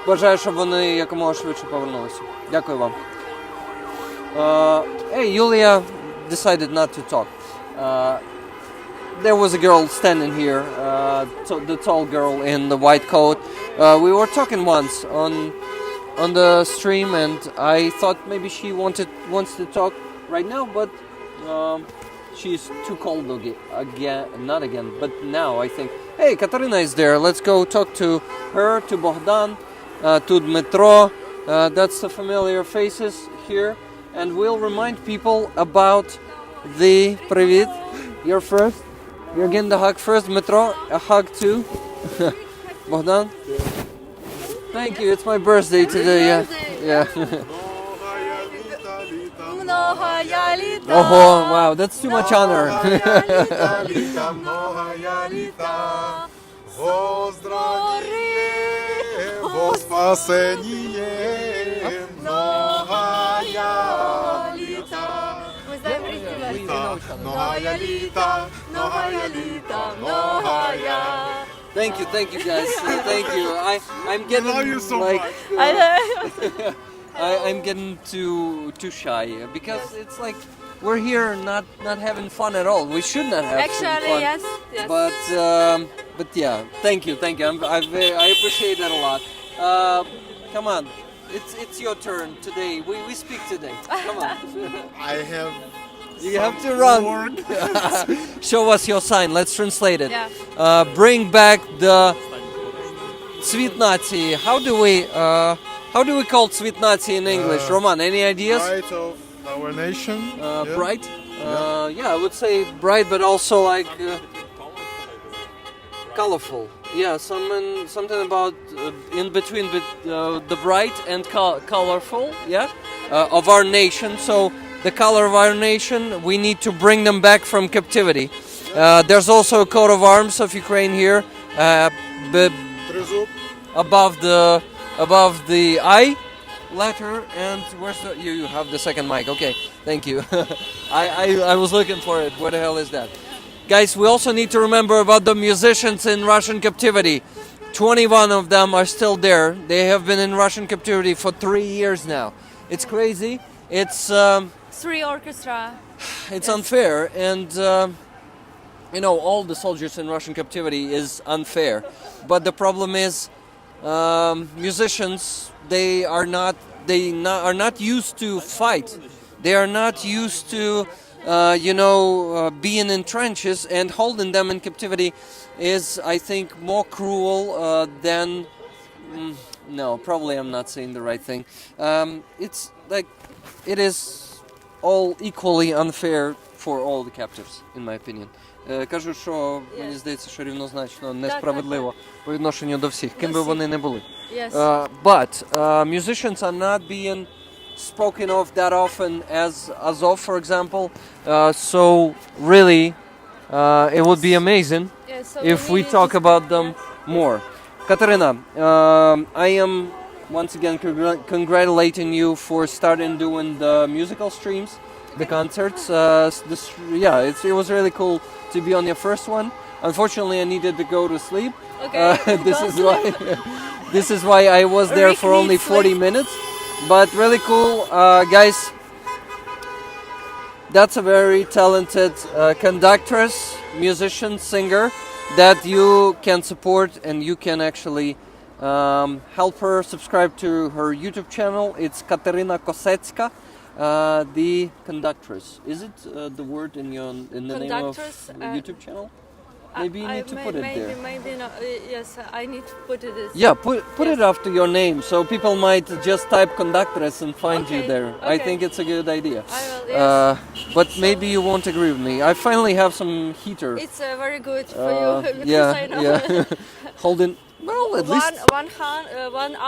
бажаю, щоб вони якомога швидше повернулися. Дякую вам. Hey, Yulia decided not to talk. There was a girl standing here, the tall girl in the white coat. We were talking once on the stream, and I thought maybe she wants to talk right now, but she's too cold again. Not again, but now I think. Hey, Katarina is there. Let's go talk to her, to Bogdan, to Dmitro. That's the familiar faces here, and we'll remind people about the Привет. You're first. You're getting the hug first, Dmitro. A hug too. Bogdan. Thank you. It's my birthday today. Yeah. Oh wow, that's too much honor. Thank you guys. Thank you. I'm getting like I'm getting too shy because it's like we're here not having fun at all. We should not have some fun. Yes. But yeah, thank you. I appreciate that a lot. Come on, it's your turn today. We speak today. Come on. You have to run. Show us your sign. Let's translate it. Yeah. Bring back the Цвет нации. How do we call Цвет нации in English? Roman, any ideas? Pride of our nation. Bright? Yeah, I would say bright, but also like colorful. Yeah, something about in between the bright and colorful. Yeah, of our nation. So the color of our nation, we need to bring them back from captivity. There's also a coat of arms of Ukraine here, above the I letter. And where's the you have the second mic? Okay, thank you. I was looking for it. Where the hell is that? Guys, we also need to remember about the musicians in Russian captivity. 21 of them are still there. They have been in Russian captivity for 3 years now. It's crazy. It's 3 orchestra. it's unfair, and all the soldiers in Russian captivity is unfair. But the problem is, musicians are not used to fight. They are not used to being in trenches, and holding them in captivity is, I think, more cruel than. No, probably I'm not saying the right thing. It's like it is all equally unfair for all the captives, in my opinion. Кажуть, що мені здається, що рівнозначно несправедливо по відношенню до всіх, ким би вони не були. But musicians are not being spoken of that often as Azov, for example. So really, it would be amazing if we talk about them more. Katarina, I am once again congratulating you for starting doing the musical streams, the concerts. It was really cool to be on your first one. Unfortunately, I needed to go to sleep. Okay. This is why I was there for only 40 minutes. But really cool, guys. That's a very talented conductress, musician, singer that you can support, and you can actually help her. Subscribe to her YouTube channel. It's Katarina Kosecka, the conductress. Is it the word in the name of the YouTube channel? Maybe you need to put it there. Maybe not. Yes, I need to put it. Yeah, put it after your name, so people might just type conductress and find you there. Okay. I think it's a good idea. I will, yes. But maybe you won't agree with me. I finally have some heater. It's very good for you because I know. Yeah. Holding. Well, at least 1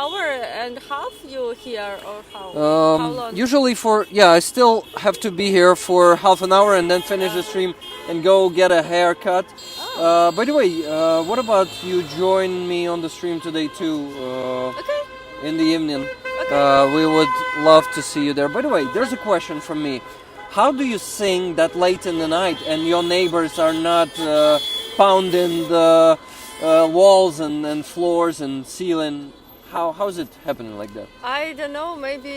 hour and half you here, or how long? Usually I still have to be here for half an hour and then finish the stream and go get a haircut. By the way, what about you join me on the stream today too? In the evening. Okay. We would love to see you there. By the way, there's a question from me. How do you sing that late in the night and your neighbors are not pounding the walls and floors and ceiling? How is it happening like that? I don't know. Maybe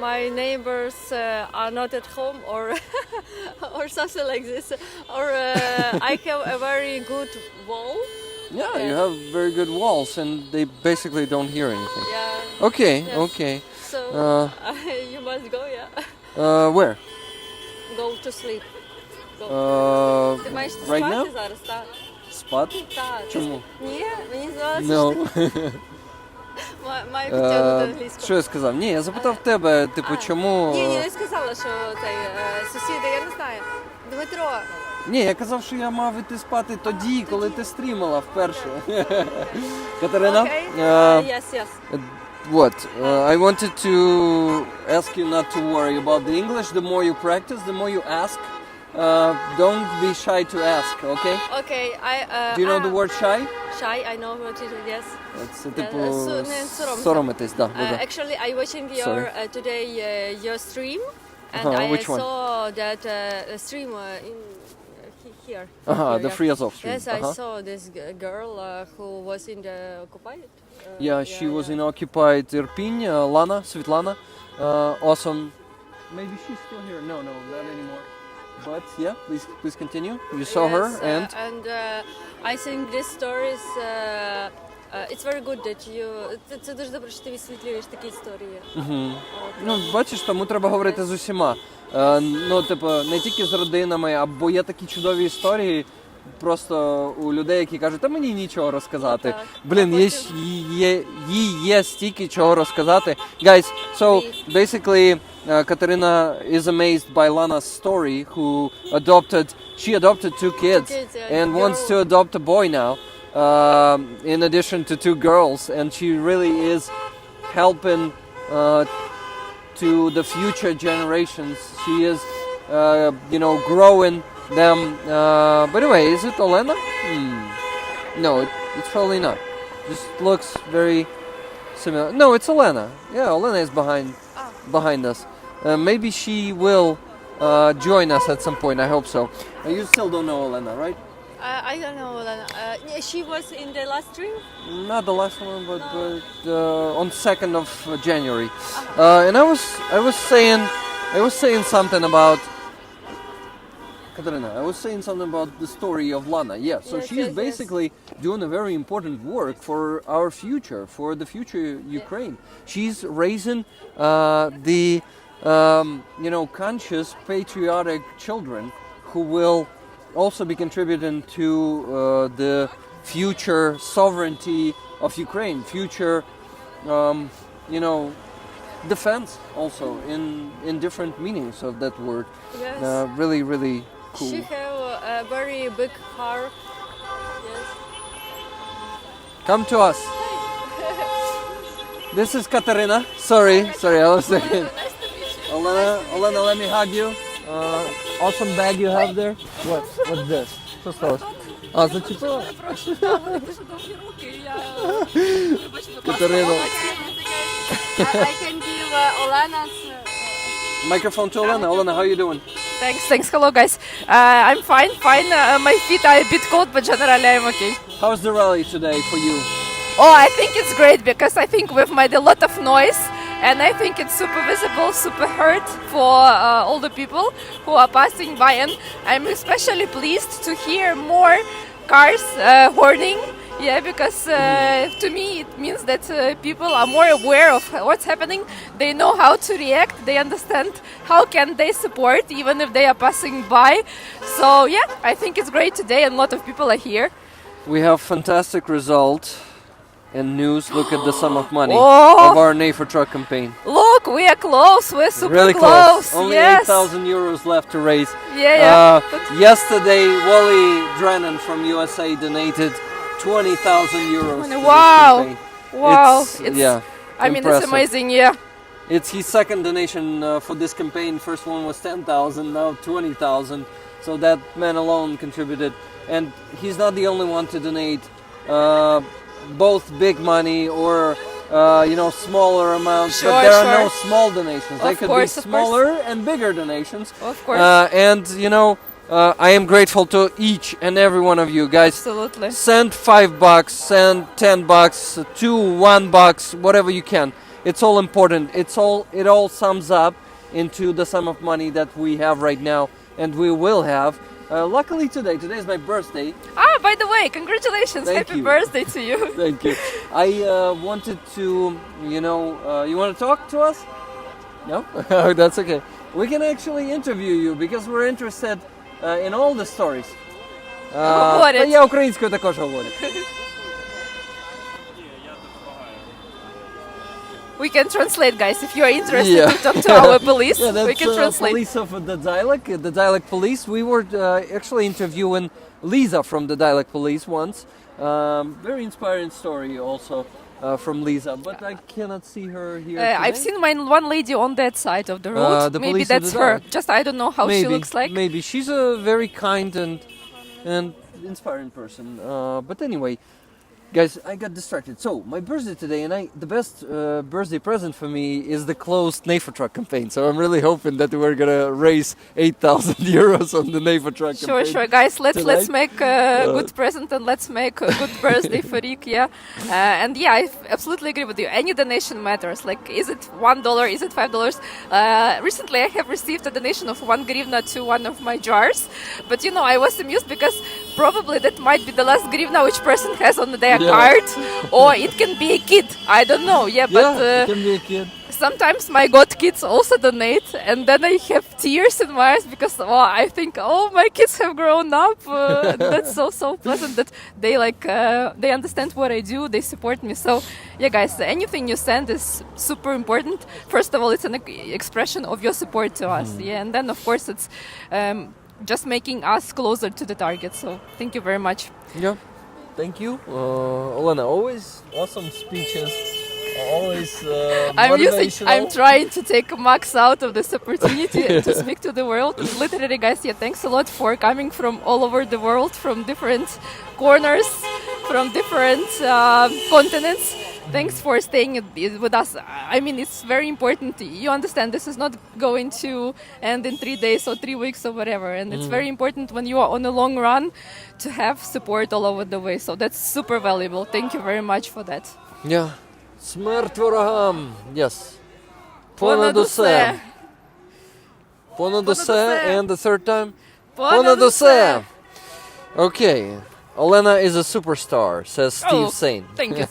my neighbors are not at home, or or something like this. Or I have a very good wall. Yeah, you have very good walls, and they basically don't hear anything. Yeah. Okay, Yes. okay. So you must go. Yeah. Where? Go to sleep. Ти маєш Right now? спати зараз, так? Спати? Так. Чому? Ні, мені здалося, No. що ти маю підтягнути англійську. Що я сказав? Ні, я запитав тебе, типу, чому... Ні, я сказала, що цей сусіди, я не знаю. Дмитро, Ні, я казав, що я мав іти спати тоді, коли ти стрімила вперше. Катерина? окей? Yes. What? I wanted to ask you not to worry about the English. The more you practice, the more you ask. Don't be shy to ask, okay? Okay, Do you know the word shy? Shy, I know what it is, yes. Це типу не соромся. соромитись, да. Actually, I watching your Sorry. today your stream, and Which I one? saw that stream in here. Ага, Here, the yeah. free Azov stream. Yes, I saw this girl who was in the occupied. Yeah, she was in occupied Irpin, Lana, Svetlana. Awesome. Maybe she's still here. No, not anymore. But yeah, please continue. You saw her and I think this story is it's very good that you. Це дуже добре, що ти висвітлюєш такі історії. ну бачиш, тому треба говорити з усіма. Ну, типу, не тільки з родинами, або є такі чудові історії. Просто у людей, які кажуть, та мені нічого розказати. Блін, їй є стільки чого розказати. Guys, so basically Katerina is amazed by Lana's story, she adopted two kids and wants to adopt a boy now, in addition to two girls, and she really is helping to the future generations. She is, growing them. By the way, is it Olena? No, it's probably not. Just looks very similar. No, it's Olena. Yeah, Olena is behind us. Maybe she will join us at some point. I hope so. You still don't know Olena, right? I don't know. She was in the last stream. Not the last one, but on 2nd of January. And I was saying something about. Katerina, I was saying something about the story of Lana. Yeah, so she is basically doing a very important work for our future, for the future Ukraine. She's raising the conscious, patriotic children who will also be contributing to the future sovereignty of Ukraine, future, defense also in different meanings of that word. Yes. Really, really cool. She have a very big heart. Yes. Come to us. This is Katerina. Sorry, I was saying. Olena, let me hug you. Awesome bag you have there. What's this? Що сталося? Зачепила? Катерина. I can give Olena's. Microphone to Olena. Olena, how you doing? Thanks. Hello, guys. I'm fine. My feet are a bit cold, but generally I'm okay. How's the rally today for you? Oh, I think it's great because I think we've made a lot of noise, and I think it's super visible, super heard for all the people who are passing by. And I'm especially pleased to hear more cars horning. Yeah, because to me it means that people are more aware of what's happening. They know how to react. They understand how can they support even if they are passing by. So yeah, I think it's great today, and a lot of people are here. We have fantastic result and news. Look at the sum of money Oh! of our Nay for Truck campaign. Look, we are close. We're super Really close. Only Yes. 8,000 euros left to raise. Yeah. Yesterday, Wally Drennan from USA donated 20,000 euros to Wow. this campaign. Wow. Yeah. I mean, it's impressive. amazing. Yeah. It's his second donation for this campaign. First one was 10,000, now 20,000. So that man alone contributed. And he's not the only one to donate both big money or smaller amounts. Sure, but there are sure. no small donations. They Of could course, be of smaller and bigger donations. Of course. I am grateful to each and every one of you guys. Absolutely. Send $5, send $10, $1, whatever you can. It's all important. It all sums up into the sum of money that we have right now, and we will have. Luckily today is my birthday. By the way, congratulations. Thank Happy you. birthday to you. Thank you. I wanted to, you want to talk to us? No? That's okay. we can actually interview you because we're interested in all the stories. Говорять. Та я українською також говорю. We can translate, guys. If you're interested Yeah. to talk to our police, Yeah, that's we can translate. police of the dialect police. We were actually interviewing Lisa from the dialect police once. Very inspiring story also from Lisa, but I cannot see her here I've today. seen one lady on that side of the road. The Maybe police of that's the her. dialect. Just I don't know how she Maybe, looks like. Maybe she's a very kind and inspiring person. But anyway, guys, I got distracted. So my birthday today, and the best birthday present for me is the closed NAFA truck campaign. So I'm really hoping that we're gonna raise 8,000 euros on the NAFA truck campaign. Sure, guys. Let's tonight. make a good present and let's make a good birthday for Rick. Yeah, and yeah, I absolutely agree with you. Any donation matters. Like, is it $1? Is it $5? Recently, I have received a donation of 1 grivna to one of my jars, but you know, I was amused because probably that might be the last grivna which person has on their card, or it can be a kid. I don't know. Yeah, but it can be a kid. sometimes my god kids also donate, and then I have tears in my eyes because I think, my kids have grown up. And that's so pleasant that they understand what I do, they support me. So yeah, guys, anything you send is super important. First of all, it's an expression of your support to us. Yeah, and then of course it's just making us closer to the target. So thank you very much. Yeah, thank you, Olena. Always awesome speeches. Always motivational. I'm trying to take max out of this opportunity to speak to the world. Literally, guys, yeah, thanks a lot for coming from all over the world, from different corners, from different continents. Thanks for staying with us. I mean, it's very important. You understand this is not going to end in 3 days or 3 weeks or whatever. And it's very important when you are on a long run to have support all over the way. So that's super valuable. Thank you very much for that. Yeah. Смерть ворогам. Yes. Понад усе. Понад усе. And the third time. Понад усе. Okay. Olena is a superstar, says Steve Sain. Thank you.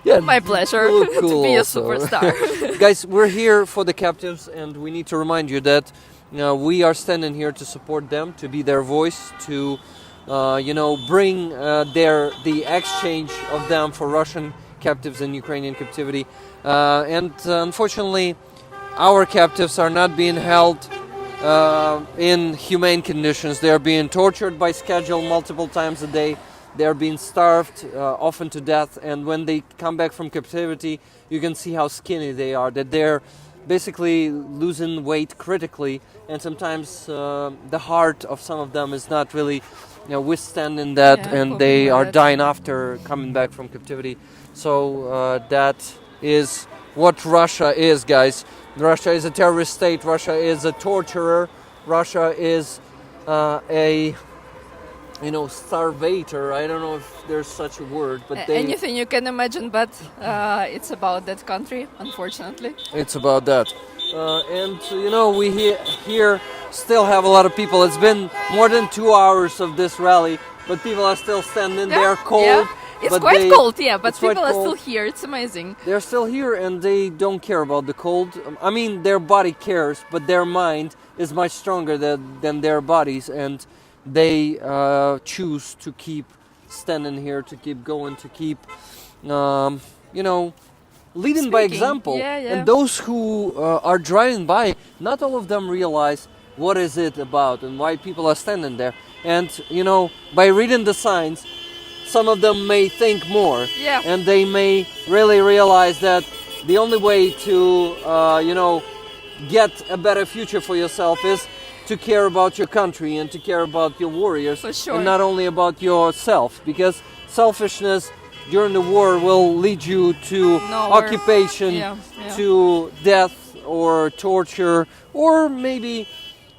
Yeah, My pleasure you look to cool be a also. superstar. Guys, we're here for the captives, and we need to remind you that we are standing here to support them, to be their voice, to bring the exchange of them for Russian captives and Ukrainian captivity. And unfortunately, our captives are not being held in humane conditions. They are being tortured by schedule multiple times a day. They are being starved, often to death. And when they come back from captivity, you can see how skinny they are, that they're basically losing weight critically. And sometimes the heart of some of them is not really withstanding that, and they are dying after coming back from captivity. So that is what Russia is, guys. Russia is a terrorist state. Russia is a torturer. Russia is a starvator. I don't know if there's such a word, but anything you can imagine, but it's about that country, unfortunately. It's about that. And we here still have a lot of people. It's been more than 2 hours of this rally, but people are still standing. They're cold. Yeah. It's quite cold, but people are still cold. here. It's amazing. They're still here, and they don't care about the cold. I mean, their body cares, but their mind is much stronger than their bodies, and they choose to keep standing here, to keep going, to keep, leading by example. Yeah. And those who are driving by, not all of them realize what is it about and why people are standing there. And, by reading the signs, some of them may think more, and they may really realize that the only way to, get a better future for yourself is to care about your country and to care about your warriors, for sure. and not only about yourself, because selfishness during the war will lead you to occupation, to death or torture, or maybe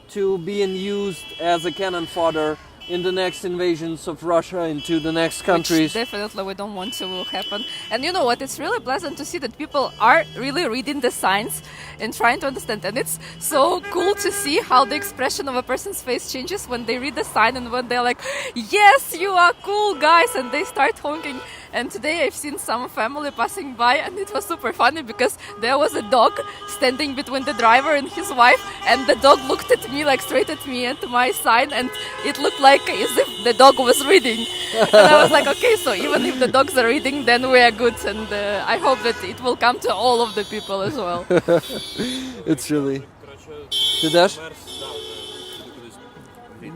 to being used as a cannon fodder in the next invasions of Russia into the next countries. Which definitely we don't want to happen. And you know what? It's really pleasant to see that people are really reading the signs and trying to understand. And it's so cool to see how the expression of a person's face changes when they read the sign and when they're like, yes, you are cool, guys, and they start honking And today I've seen some family passing by, and it was super funny because there was a dog standing between the driver and his wife, and the dog looked at me, like straight at me and to my side, and it looked like as if the dog was reading. And I was like, okay, so even if the dogs are reading, then we are good, and I hope that it will come to all of the people as well. It's really... Ти даш?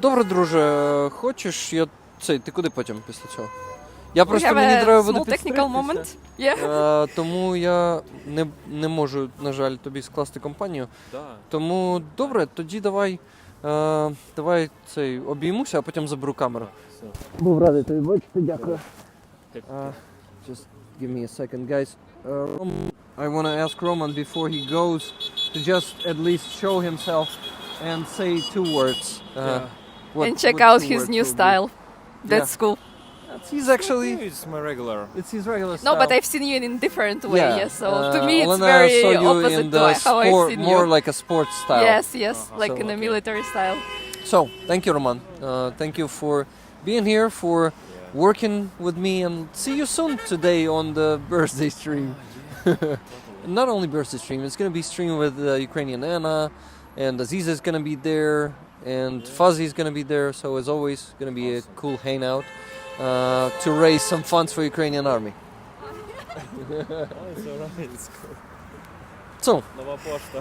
Добре, друже, хочеш, ти куди потім після цього? Я просто, мені треба буде підстригтися. Тому я не можу, на жаль, тобі скласти компанію. Тому, добре, тоді давай обіймуся, а потім заберу камеру. Був радий тобі бачити, дякую. Just give me a second, guys. I want to ask Roman before he goes to just at least show himself and say 2 words. And check out his new style. That's cool. He's actually... It's my regular. It's his regular style. No, but I've seen you in a different way, so to me it's Elena very saw you opposite in to how I've seen you. more like a sports style. Yes, like in a military style. So, thank you, Roman. Thank you for being here, for working with me, and see you soon today on the birthday stream. Not only birthday stream, it's going to be stream with Ukrainian Anna, and Aziza is going to be there, and Fuzzy is going to be there, so as always, it's going to be a cool hangout to raise some funds for Ukrainian army. It's alright, it's cool. So, Нова пошта.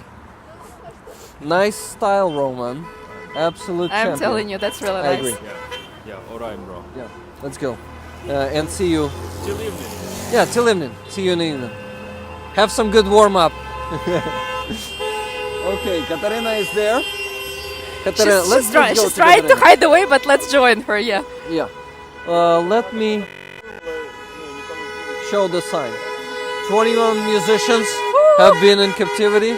nice style, Roman. Absolute champion. I'm telling you, that's really I nice. agree. Yeah, alright, bro. Yeah, let's go. And see you. Till evening. Yeah, till evening. See you in the evening. Have some good warm-up. Okay, Katarina is there. Katarina, She's trying to hide away, but let's join her, yeah. Yeah. Let me show the sign. 21 musicians have been in captivity.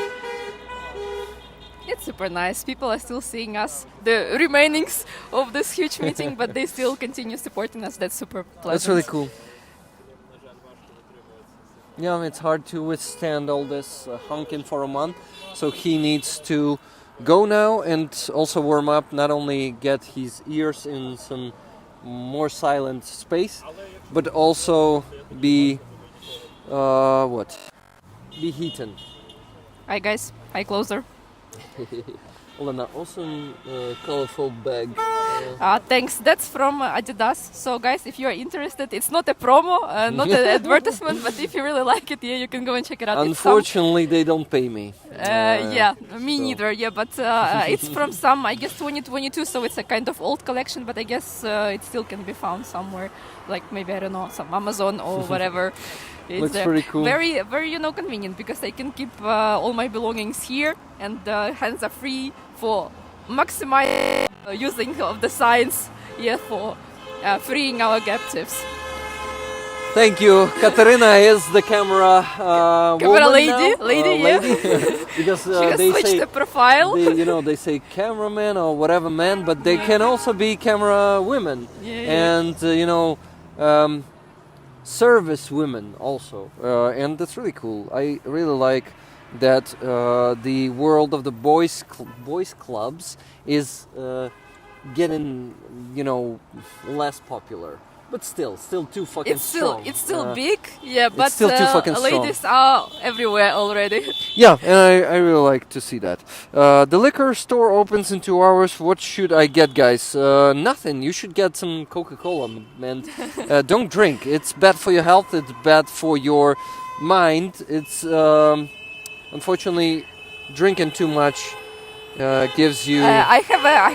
It's super nice. People are still seeing us, the remainings of this huge meeting, but they still continue supporting us. That's super pleasant. That's really cool. Yeah, it's hard to withstand all this honking for a month, so he needs to go now and also warm up, not only get his ears in some more silent space, but also be, be heated. Hi guys, hi closer. Elena, awesome colorful bag. Thanks, that's from Adidas. So guys, if you are interested, it's not a promo, not an advertisement, but if you really like it, you can go and check it out. Unfortunately, they don't pay me. Me neither, but it's from I guess 2022, so it's a kind of old collection, but I guess it still can be found somewhere, like maybe, I don't know, some Amazon or whatever. It's looks pretty cool. Very, very, convenient, because I can keep all my belongings here, and hands are free for maximizing using of the signs, for freeing our captives. Thank you. Katarina is the camera lady, because she they switched say the profile. they say cameraman or whatever man, but they can also be camera women, and service women also, and that's really cool. I really like that the world of the boys clubs is getting less popular, but still too fucking strong. It's still big, but it's still too fucking strong. Ladies are everywhere already. Yeah, and I really like to see that. The liquor store opens in 2 hours. What should I get, guys? Nothing. You should get some Coca-Cola, and don't drink. It's bad for your health. It's bad for your mind. It's unfortunately drinking too much gives you... I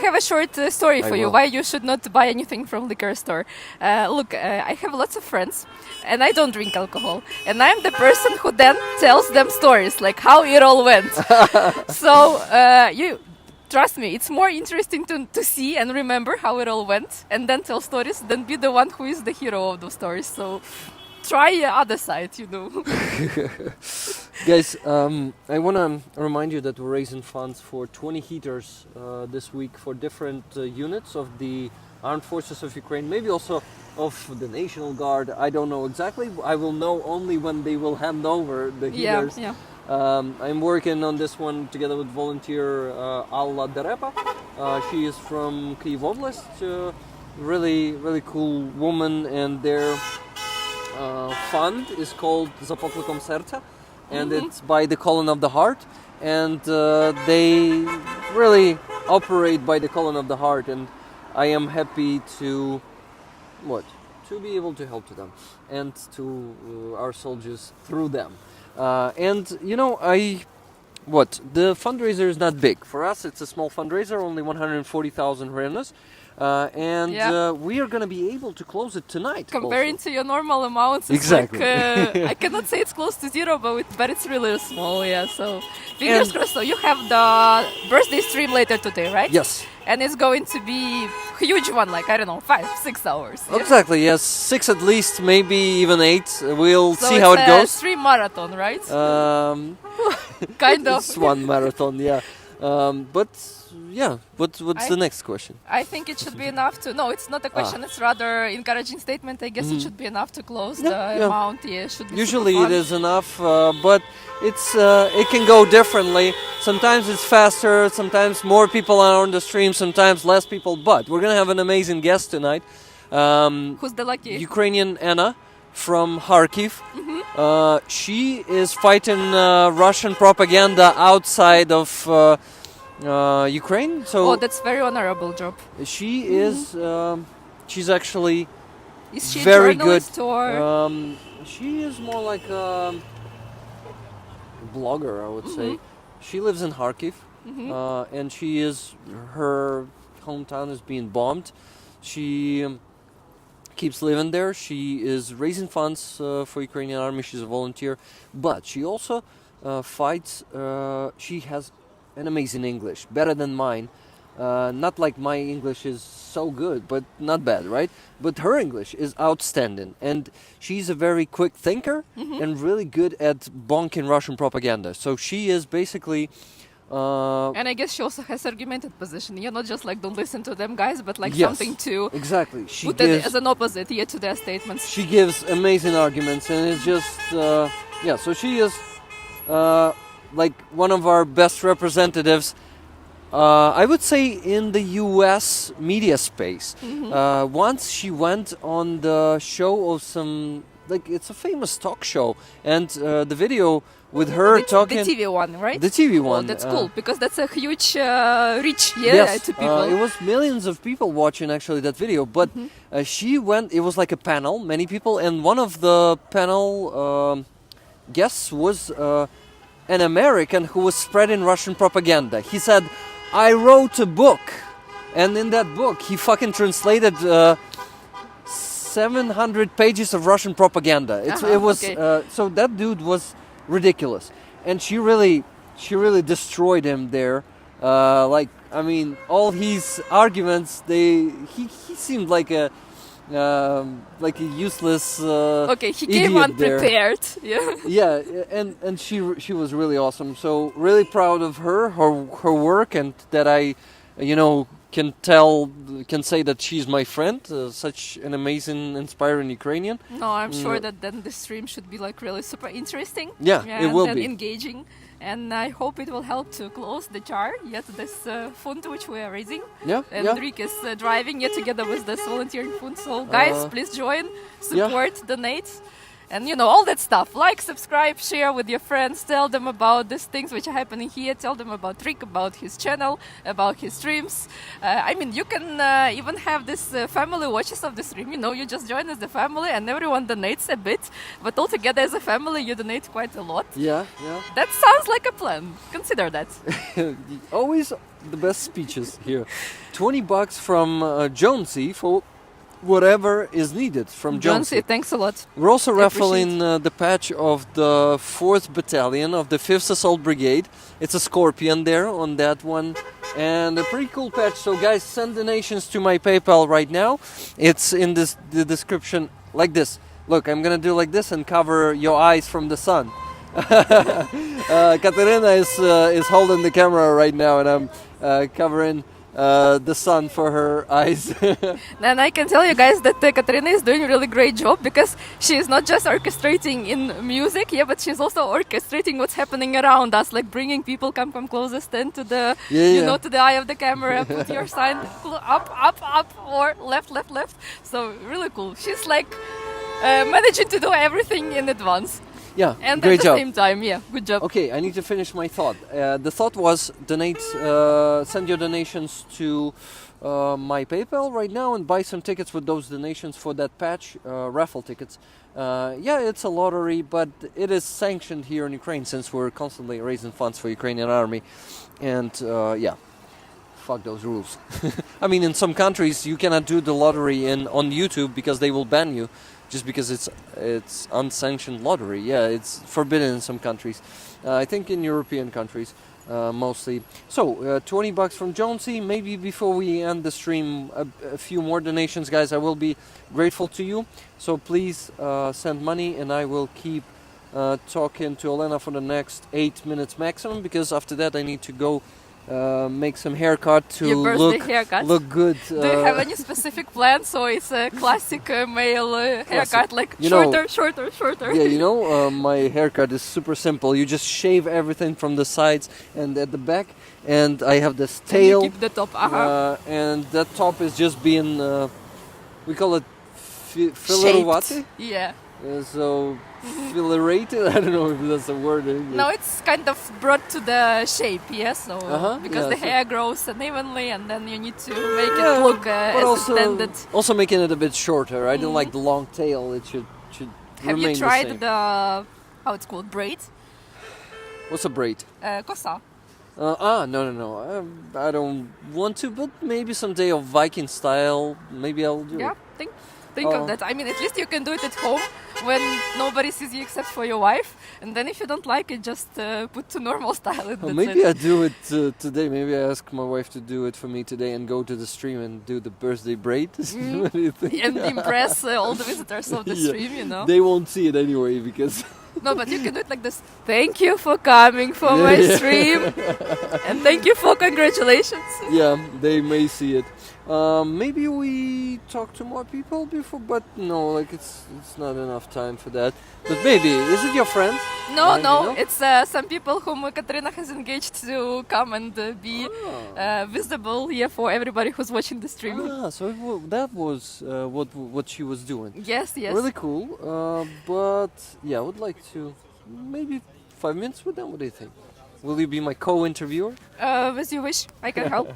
have a short story for you why you should not buy anything from liquor store. Look, I have lots of friends, and I don't drink alcohol, and I'm the person who then tells them stories, like how it all went. So you trust me, it's more interesting to see and remember how it all went, and then tell stories, than be the one who is the hero of those stories. So try the other side, Guys, I want to remind you that we're raising funds for 20 heaters this week for different units of the Armed Forces of Ukraine, maybe also of the National Guard. I don't know exactly. I will know only when they will hand over the heaters. Yeah. I'm working on this one together with volunteer Alla Derepa. She is from Kyiv Oblast, really cool woman, and they're fund is called За покликом серця, and it's by the calling of the heart, and they really operate by the calling of the heart, and I am happy to be able to help to them and to our soldiers through them. And you know, the fundraiser is not big. For us, it's a small fundraiser, only 140,000 hryvnias. And we are going to be able to close it tonight. Comparing to your normal amounts, it's exactly. like, I cannot say it's close to zero, but it's really small, yeah. So fingers crossed. So you have the birthday stream later today, right? Yes. And it's going to be a huge one, like, I don't know, 5-6 hours. Yeah? Exactly, yes. 6 at least, maybe even 8. We'll so see how it goes. So it's a stream marathon, right? Kind of. It's one marathon, yeah. But yeah, what's the next question? I think it should be enough to... No, it's not a question, it's rather encouraging statement. I guess it should be enough to close the amount. Yeah, should be usually it is enough, but it can go differently. Sometimes it's faster, sometimes more people are on the stream, sometimes less people. But we're going to have an amazing guest tonight. Who's the lucky? Ukrainian Anna from Kharkiv. She is fighting Russian propaganda outside of Ukraine. So that's very honorable job. She is. She's actually is she very a journalist good. Or? She is more like a blogger, I would say. She lives in Kharkiv, and her hometown is being bombed. She keeps living there. She is raising funds for Ukrainian army. She's a volunteer, but she also fights. She has an amazing English, better than mine. Not like my English is so good, but not bad, right? But her English is outstanding, and she's a very quick thinker and really good at bonking Russian propaganda. So she is basically... and I guess she also has argumented position. You're not just like, don't listen to them guys, but like something to exactly. Put it as an opposite to their statements. She gives amazing arguments, and it's just... so she is like one of our best representatives, I would say, in the US media space. Once she went on the show of some... Like, it's a famous talk show, and the video with her talking... The TV one, right? The TV one. Oh, that's cool, because that's a huge reach to people. It was millions of people watching, actually, that video, but she went... It was like a panel, many people, and one of the panel guests was an American who was spreading Russian propaganda. He said, I wrote a book, and in that book, he fucking translated... 700 pages of Russian propaganda. It was so that dude was ridiculous, and she really destroyed him there. All his arguments, he seemed like a useless he came unprepared. And she was really awesome. So really proud of her work, and that I can say that she's my friend, such an amazing, inspiring Ukrainian. No, I'm sure that then the stream should be like really super interesting. It will be engaging, and I hope it will help to close the jar to this fund which we are raising. And Rick is driving together with this volunteering fund. So guys, please join, support, donate. And all that stuff. Like, subscribe, share with your friends. Tell them about these things which are happening here. Tell them about Rick, about his channel, about his streams. You can even have this family watches of the stream. You just join as the family, and everyone donates a bit. But altogether as a family, you donate quite a lot. That sounds like a plan. Consider that. Always the best speeches here. $20 from Jonesy for whatever is needed from Jonesy. Thanks a lot. We're also raffling the patch of the 4th Battalion of the 5th Assault Brigade. It's a scorpion there on that one, and a pretty cool patch. So guys, send donations to my PayPal right now. It's in the description, like this. Look, I'm gonna do like this and cover your eyes from the sun. Katerina is holding the camera right now, and I'm covering the sun for her eyes. And I can tell you guys that Katerina is doing a really great job, because she is not just orchestrating in music, but she's also orchestrating what's happening around us, like bringing people, come closer, stand to the to the eye of the camera, put your sign up, or left. So really cool. She's like managing to do everything in advance. Yeah, And great at the job. same time, yeah, good job. Okay, I need to finish my thought. The thought was send your donations to my PayPal right now and buy some tickets with those donations for that patch, raffle tickets. Yeah, it's a lottery, but it is sanctioned here in Ukraine since we're constantly raising funds for Ukrainian army. And yeah, fuck those rules. I mean, in some countries you cannot do the lottery on YouTube because they will ban you. Just because it's unsanctioned lottery. Yeah, it's forbidden in some countries. I think in European countries mostly. So, $20 from Jonesy. Maybe before we end the stream, a few more donations, guys. I will be grateful to you. So please send money, and I will keep talking to Elena for the next 8 minutes maximum, because after that I need to go make some haircut to Your birthday haircut. look good. Do you have any specific plan? So it's a classic male haircut, Classic. like You know- shorter. Yeah, you know, my haircut is super simple. You just shave everything from the sides and at the back, and I have this And tail, you keep the top. and that top is just being, we call it filarowate. Yeah. So, filarated, I don't know if that's a word in English. No, it's kind of brought to the shape, yeah. So because yeah, the so- hair grows unevenly, and then you need to make Yeah, it look but as also, intended. also making it a bit shorter. I don't like the long tail. It should Have remain you tried the same. the how it's called braid? What's a braid? Kosa. No. I don't want to, but maybe someday of Viking style, maybe I'll do Yeah, it. think of that. I mean, at least you can do it at home when nobody sees you except for your wife. And then if you don't like it, just put to normal style. And that's Maybe it. I do it today. Maybe I ask my wife to do it for me today and go to the stream and do the birthday braid. What do you think? And impress all the visitors of the Yeah. stream, you know. They won't see it anyway because No, but you can do it like this. Thank you for coming for my stream, and thank you for congratulations. yeah, they may see it. Maybe we talk to more people before, but no, like it's not enough time for that. But maybe, is it your friend? No, Maybe, no, it's some people whom Katerina has engaged to come and be visible here for everybody who's watching the stream. So that was what she was doing. Yes, yes. Really cool. But yeah, I would like to maybe 5 minutes with them. What do you think? Will you be my co-interviewer? As you wish, I can help.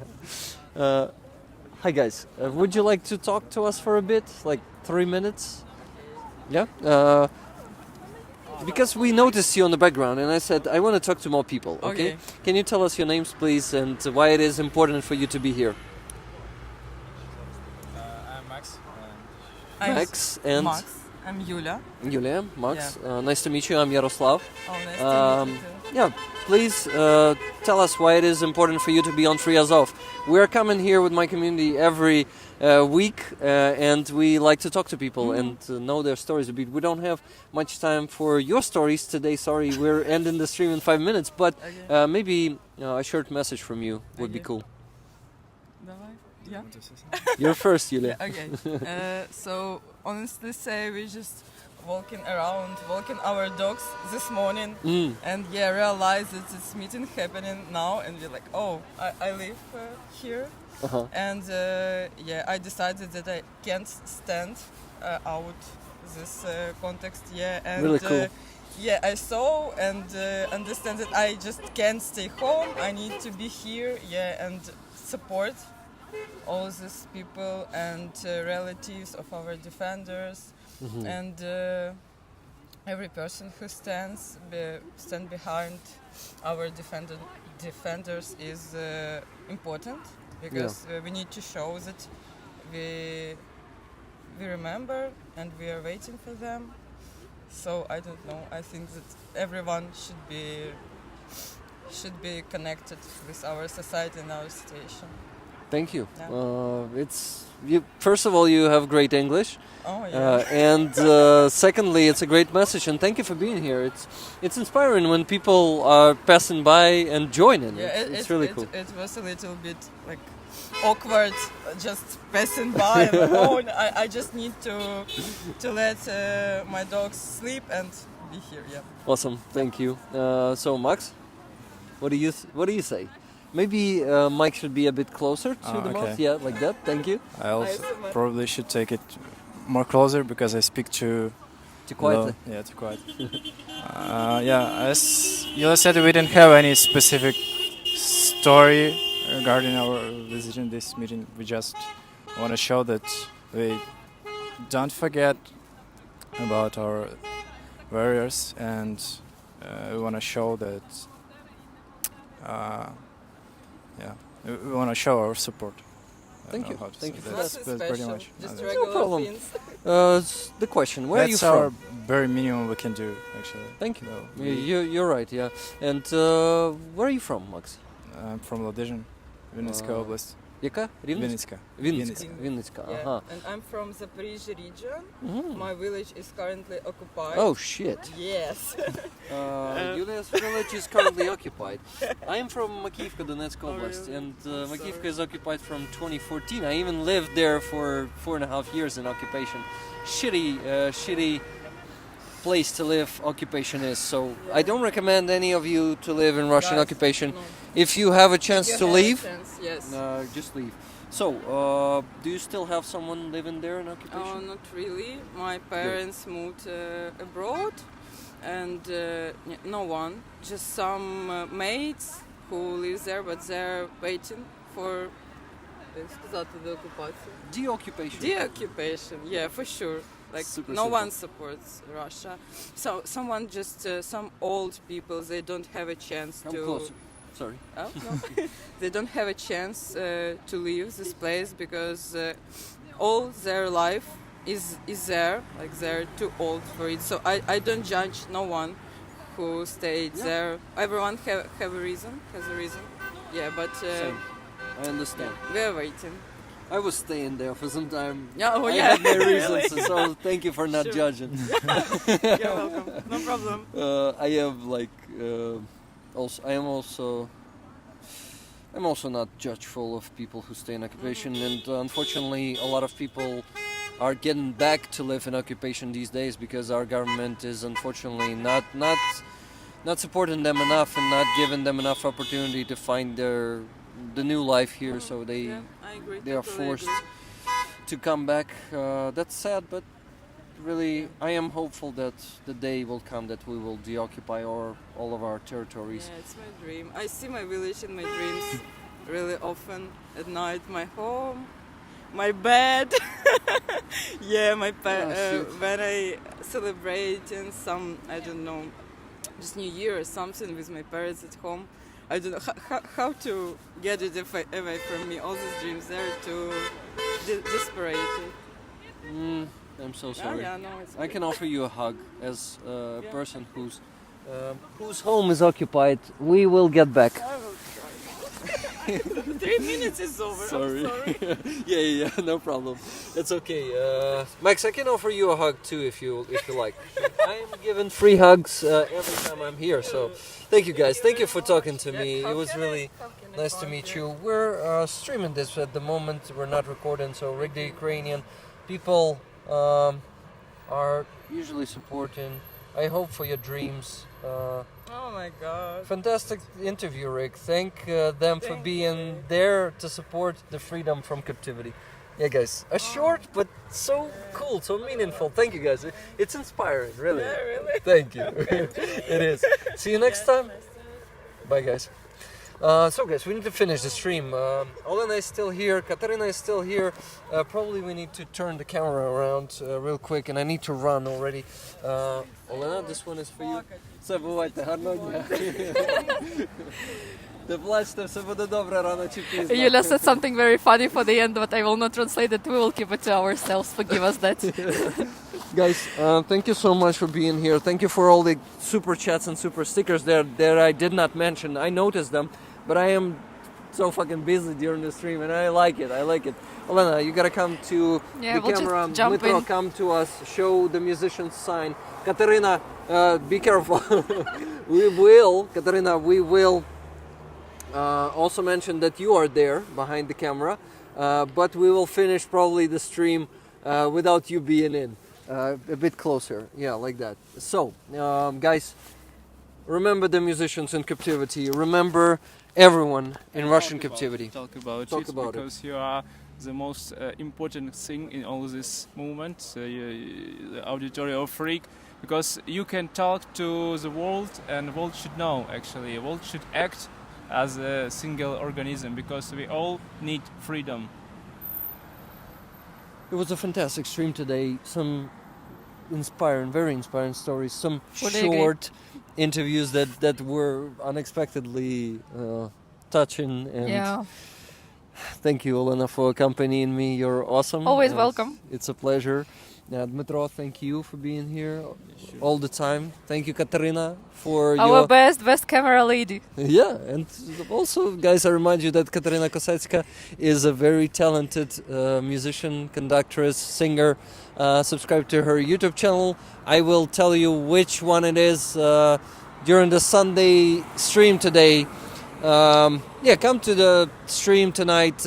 Hi guys, would you like to talk to us for a bit, like 3 minutes? Yeah? Because we noticed you on the background and I said I want to talk to more people, okay? Can you tell us your names please and why it is important for you to be here? I'm Max. Max and Max. I'm Yulia. Yulia, Max. Nice to meet you, I'm Yaroslav. Oh, nice to meet you too. Yeah, please tell us why it is important for you to be on Free Azov. We're coming here with my community every week and we like to talk to people and know their stories a bit. We don't have much time for your stories today, sorry, we're ending the stream in 5 minutes, but maybe a short message from you would be cool. Yeah. You're first, Yulia. Okay. So honestly say we just walking our dogs this morning and realize that this meeting happening now and we're like, oh, I live here and I decided that I can't stand out this context and really cool. I saw and understand that I just can't stay home. I need to be here and support all these people and relatives of our defenders and every person who stand behind our defenders is important because we need to show that we remember and we are waiting for them. So I don't know. I think that everyone should be connected with our society and our situation. Thank you. Yeah. First of all, you have great English. Oh, yeah. And secondly, it's a great message, and thank you for being here. It's inspiring when people are passing by and joining. Yeah, it's really cool. It was a little bit like awkward, just passing by on the phone. I just need to let my dogs sleep and be here. Yeah. Awesome, thank you. So, Max, what do you say? Maybe Mike should be a bit closer to the mouth. Yeah, like that. Thank you. I also probably should take it more closer because I speak too quietly. low. Yeah, too quiet. As you said, we didn't have any specific story regarding our visiting this meeting. We just want to show that we don't forget about our warriors, and we want to show that we want to show our support. Thank you. Thank you for that. That's pretty much. Just That's regular problem. Finns. The question: where are you our from? very minimum we can do, actually. Thank you. So You're right. Yeah. And where are you from, Max? I'm from Ladizhin, Vinnytska Oblast. Яка? Рівненська? Vinnytska. Вінницька. Yeah. Ага. And I'm from Zaporizhia region. Mhm. My village is currently occupied. Oh shit. Yes. Yulia's village is currently occupied. I am from Makivka, Donetsk Oblast, really? and Makivka is occupied from 2014. I even lived there for 4.5 years in occupation. Shitty place to live occupation is. So I don't recommend any of you to live in Russian Guys, occupation. no. If you have a chance If to you have a leave, chance, yes. just leave. So, do you still have someone living there in occupation? Not really. My parents moved abroad, and no one. Just some mates who live there, but they're waiting for Deoccupation. deoccupation. Yeah, for sure. Like Super no simple. one supports Russia. So someone just some old people, they don't have a chance Come to. closer. Sorry. Oh, no. They don't have a chance to leave this place because all their life is there. Like they're too old for it. So I don't judge no one who stayed there. Everyone have a reason. Has a reason. Yeah, but Same. I understand. we're waiting. I was staying there for some time. Yeah, I had my reasons, so thank you for not Sure. judging. You're welcome. No problem. I have like I'm also not judgeful of people who stay in occupation, and unfortunately, a lot of people are getting back to live in occupation these days because our government is unfortunately not supporting them enough and not giving them enough opportunity to find the new life here. So Yeah, I agree. they are totally forced agree. to come back. That's sad, but really, I am hopeful that the day will come that we will deoccupy all of our territories. Yeah, it's my dream. I see my village in my dreams really often at night. My home, my bed. Yeah, when I celebrate in some, I don't know, just New Year or something with my parents at home. I don't know how to get it away from me. All these dreams, they're too desperate. I'm so sorry. Yeah, no, it's I can offer you a hug as a person whose home is occupied. We will get back. I will try. 3 minutes is over. Sorry. I'm sorry. yeah, no problem. It's okay. Max, I can offer you a hug too if you like. I'm giving free hugs every time I'm here. So thank you guys. Thank you for talking to me. It was really nice to meet you. We're streaming this at the moment. We're not recording, so Rick the Ukrainian people are usually supporting. I hope for your dreams. Oh my God. Fantastic interview, Rick. Thank them for being there to support the freedom from captivity. Yeah, guys, a short but so cool, so meaningful. Thank you, guys. It's inspiring, really. Yeah, really. Thank you. It is. See you next time. Bye, guys. So guys, we need to finish the stream. Olena is still here, Katarina is still here. Probably we need to turn the camera around real quick, and I need to run already. Olena, this one is for you. Все, бувайте, гарного дня. Не плачте, все буде добре рано чи пізно. Yulia said something very funny for the end, but I will not translate it. We will keep it to ourselves. Forgive us that. Guys, thank you so much for being here. Thank you for all the super chats and super stickers that I did not mention. I noticed them, but I am so fucking busy during the stream, and I like it. Olena, you gotta come to the we'll camera. just jump Dmitro, in. come to us. Show the musician's sign. Katarina, be careful. We will also mention that you are there behind the camera, but we will finish probably the stream without you being in. A bit closer, yeah, like that. So, guys, remember the musicians in captivity. Remember everyone in Russian captivity. Talk about Talk it about it. because you are the most important thing in all this movement, the auditorial freak, because you can talk to the world and the world should know actually. The world should act as a single organism because we all need freedom. It was a fantastic stream today. Some very inspiring stories. Some short interviews that were unexpectedly touching. And thank you, Olena, for accompanying me. You're awesome. Always welcome. It's a pleasure. Dmitro, thank you for being here all the time. Thank you, Katarina, for Our best camera lady. Yeah, and also, guys, I remind you that Katarina Kosecka is a very talented musician, conductress, singer. Subscribe to her YouTube channel. I will tell you which one it is during the Sunday stream today. Come to the stream tonight.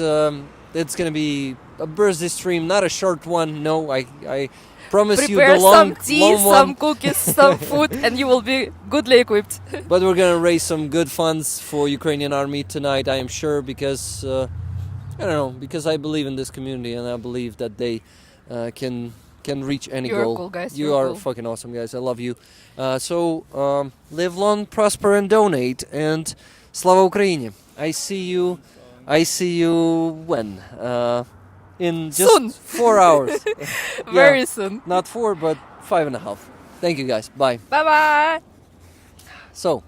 It's going to be a birthday stream, not a short one. No, I promise you the long, some tea, long one. some cookies, some food, and you will be goodly equipped. But we're gonna raise some good funds for Ukrainian army tonight, I am sure, because because I believe in this community and I believe that they can reach any You're goal. cool, guys. You You're are cool. fucking awesome, guys. I love you. Live long, prosper, and donate. And Slava Ukraini. I see you when? In just Soon. 4 hours. Very soon. Not 4, but 5.5. Thank you, guys. Bye. Bye bye. So,